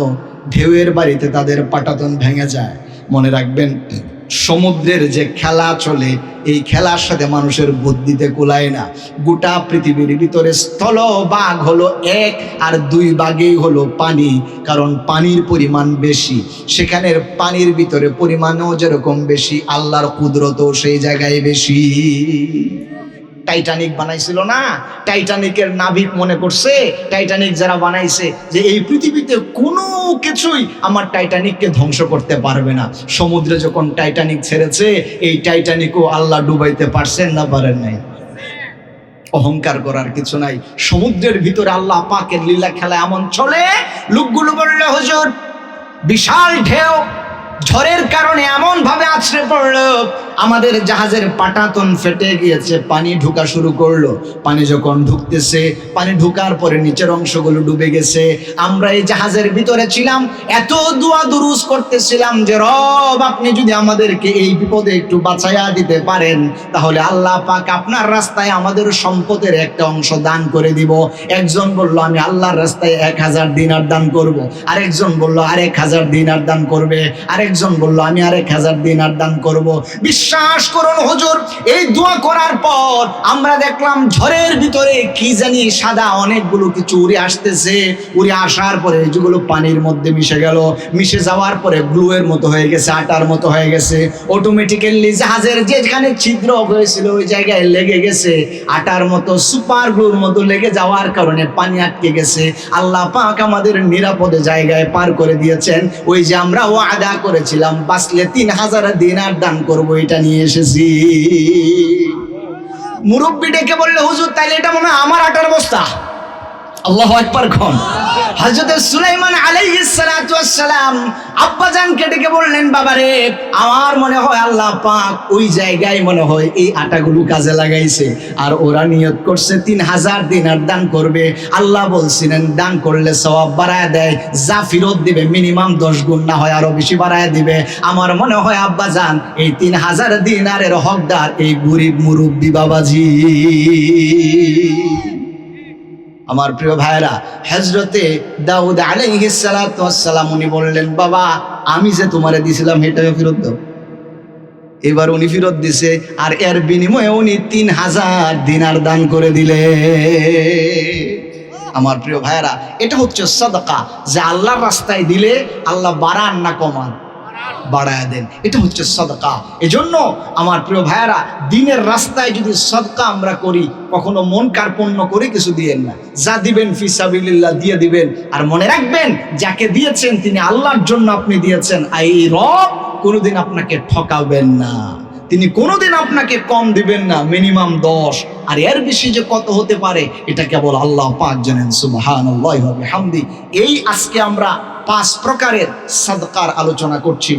ঢেউয়ের বাড়িতে তাদের পাটাতন ভেঙে যায়। মনে রাখবেন, সমুদ্রের যে খেলা চলে, এই খেলার সাথে মানুষের বুদ্ধিতে কুলায় না। গোটা পৃথিবীর ভিতরে স্থলভাগ হলো 1 আর 2 ভাগেই হলো পানি, কারণ পানির পরিমাণ বেশি। সেখানের পানির ভিতরে পরিমাণও যেরকম বেশি, আল্লাহর কুদরতও সেই জায়গায় বেশি। টাইটানিক বানাইছিল না, টাইটানিকের নাবিক মনে করছে, টাইটানিক যারা বানাইছে, যে এই পৃথিবীতে কোনো কিছুই আমার টাইটানিককে ধ্বংস করতে পারবে না। সমুদ্রে যখন টাইটানিক ছেড়েছে, এই টাইটানিকও আল্লাহ ডুবাইতে পারছেন না পারেন নাই? অহংকার করার কিছু নাই। সমুদ্রের ভিতরে আল্লাহ পাকের লীলা খেলা এমন চলে। লোকগুলো বলল, হুজুর, বিশাল ঢেউ ঝড়ের কারণে এমন ভাবে আছড়ে পড়লো, আমাদের জাহাজের পাটাতন ফেটে গিয়েছে, পানি ঢোকা শুরু করলো। পানি যখন ঢুকতেছে, পানি ঢোকার পরে নিচের অংশগুলো ডুবে গেছে। আমরা এই জাহাজের ভিতরে ছিলাম, এত দোয়া দুরুজ করতেছিলাম যে, রব, আপনি যদি আমাদেরকে এই বিপদে একটু বাঁচাইয়া দিতে পারেন, তাহলে আল্লাহ পাক আপনার রাস্তায় আমাদের সম্পদের একটা অংশ দান করে দিব। একজন বলল, আমি আল্লাহর রাস্তায় 1000 দিনার দান করব। আরেকজন বলল 1000 দিনার দান করবে। আরেকজন বলল, আমি 1000 দিনার দান করব। বিশ্বাস করুন হুজুর, এই দোয়া করার পর আমরা দেখলাম ঝড়ের ভিতরে কি জানি সাদা অনেকগুলো কিছু উড়ে আসতেছে। উড়ে আসার পরে যেগুলো পানির মধ্যে মিশে গেল, মিশে যাওয়ার পরে গ্লুয়ের মতো হয়ে গেছে, আটার মতো হয়ে গেছে। অটোমেটিক্যালি জাহাজের যেখানে ছিদ্র হয়েছিল ওই জায়গায় লেগে গেছে, আটার মতো, সুপার গ্লুর মতো লেগে যাওয়ার কারণে পানি আটকে গেছে। আল্লাহ পাক আমাদের নিরাপদে জায়গায় পার করে দিয়েছেন। ওই যে আমরা ওয়াদা করেছিলাম বাঁচলে 3000 দিনার দান করব, এটা নিয়ে এসেছি। মুরব্বি ডেকে বললে, হুজুর, তাইলে এটা মনে হয় আমার আটার বস্তা। আল্লাহু আকবার কোন। হযরত সুলাইমান আলাইহিস সালাতু ওয়াস সালাম আব্বাজানকে ডেকে বললেন, বাবারে, আমার মনে হয় আল্লাহ পাক ওই জায়গায় মনে হয় এই আটাগুলো কাজে লাগাইছে, আর ওরা নিয়ত করছে 3000 দিনার দান করবে। আল্লাহ বলছিলেন দান করলে সওয়াব বাড়ায় দেয়, যা ফেরত দিবে মিনিমাম 10 গুণ, না হয় আরো বেশি বাড়ায় দিবে। আমার মনে হয় আব্বাজান এই 3000 দিনারের হকদার এই গরিব মুরব্বি বাবাজি। আমার প্রিয় ভাইরা, হযরতে দাউদ আলাইহিস সালাতু ওয়াস সালাম উনি বললেন, বাবা, আমি যে তোমারে দিছিলাম এটাও ফেরত দাও। এবার উনি ফেরত দিছে, আর এর বিনিময়ে উনি 3000 দিনার দান করে দিলে। আমার প্রিয় ভাইরা, এটা হচ্ছে সাদাকা, যে আল্লাহর রাস্তায় দিলে আল্লাহ বাড়ান না কমান, বাড়ায় দেন। এটা হচ্ছে সাদকা। এজন্য আমার প্রিয় ভাইয়ারা, দিনের রাস্তায় যদি সাদকা আমরা করি, কখনো মন কার্পণ্য করে কিছু দিয়েন না। যা দিবেন ফিসাবিলিল্লাহ দিয়ে দিবেন। আর মনে রাখবেন, যাকে দিয়েছেন তিনি আল্লাহর জন্য আপনি দিয়েছেন। আর এই রব কোনোদিন আপনাকে ঠকাবেন না, তিনি কোনোদিন আপনাকে কম দিবেন না, মিনিমাম 10। আর এর বেশি যে কত হতে পারে এটা কেবল আল্লাহ পাক জানেন। সুবহানাল্লাহি ওয়া বিহামদি। এই আজকে আমরা 5 প্রকারের সাদকার আলোচনা করছি।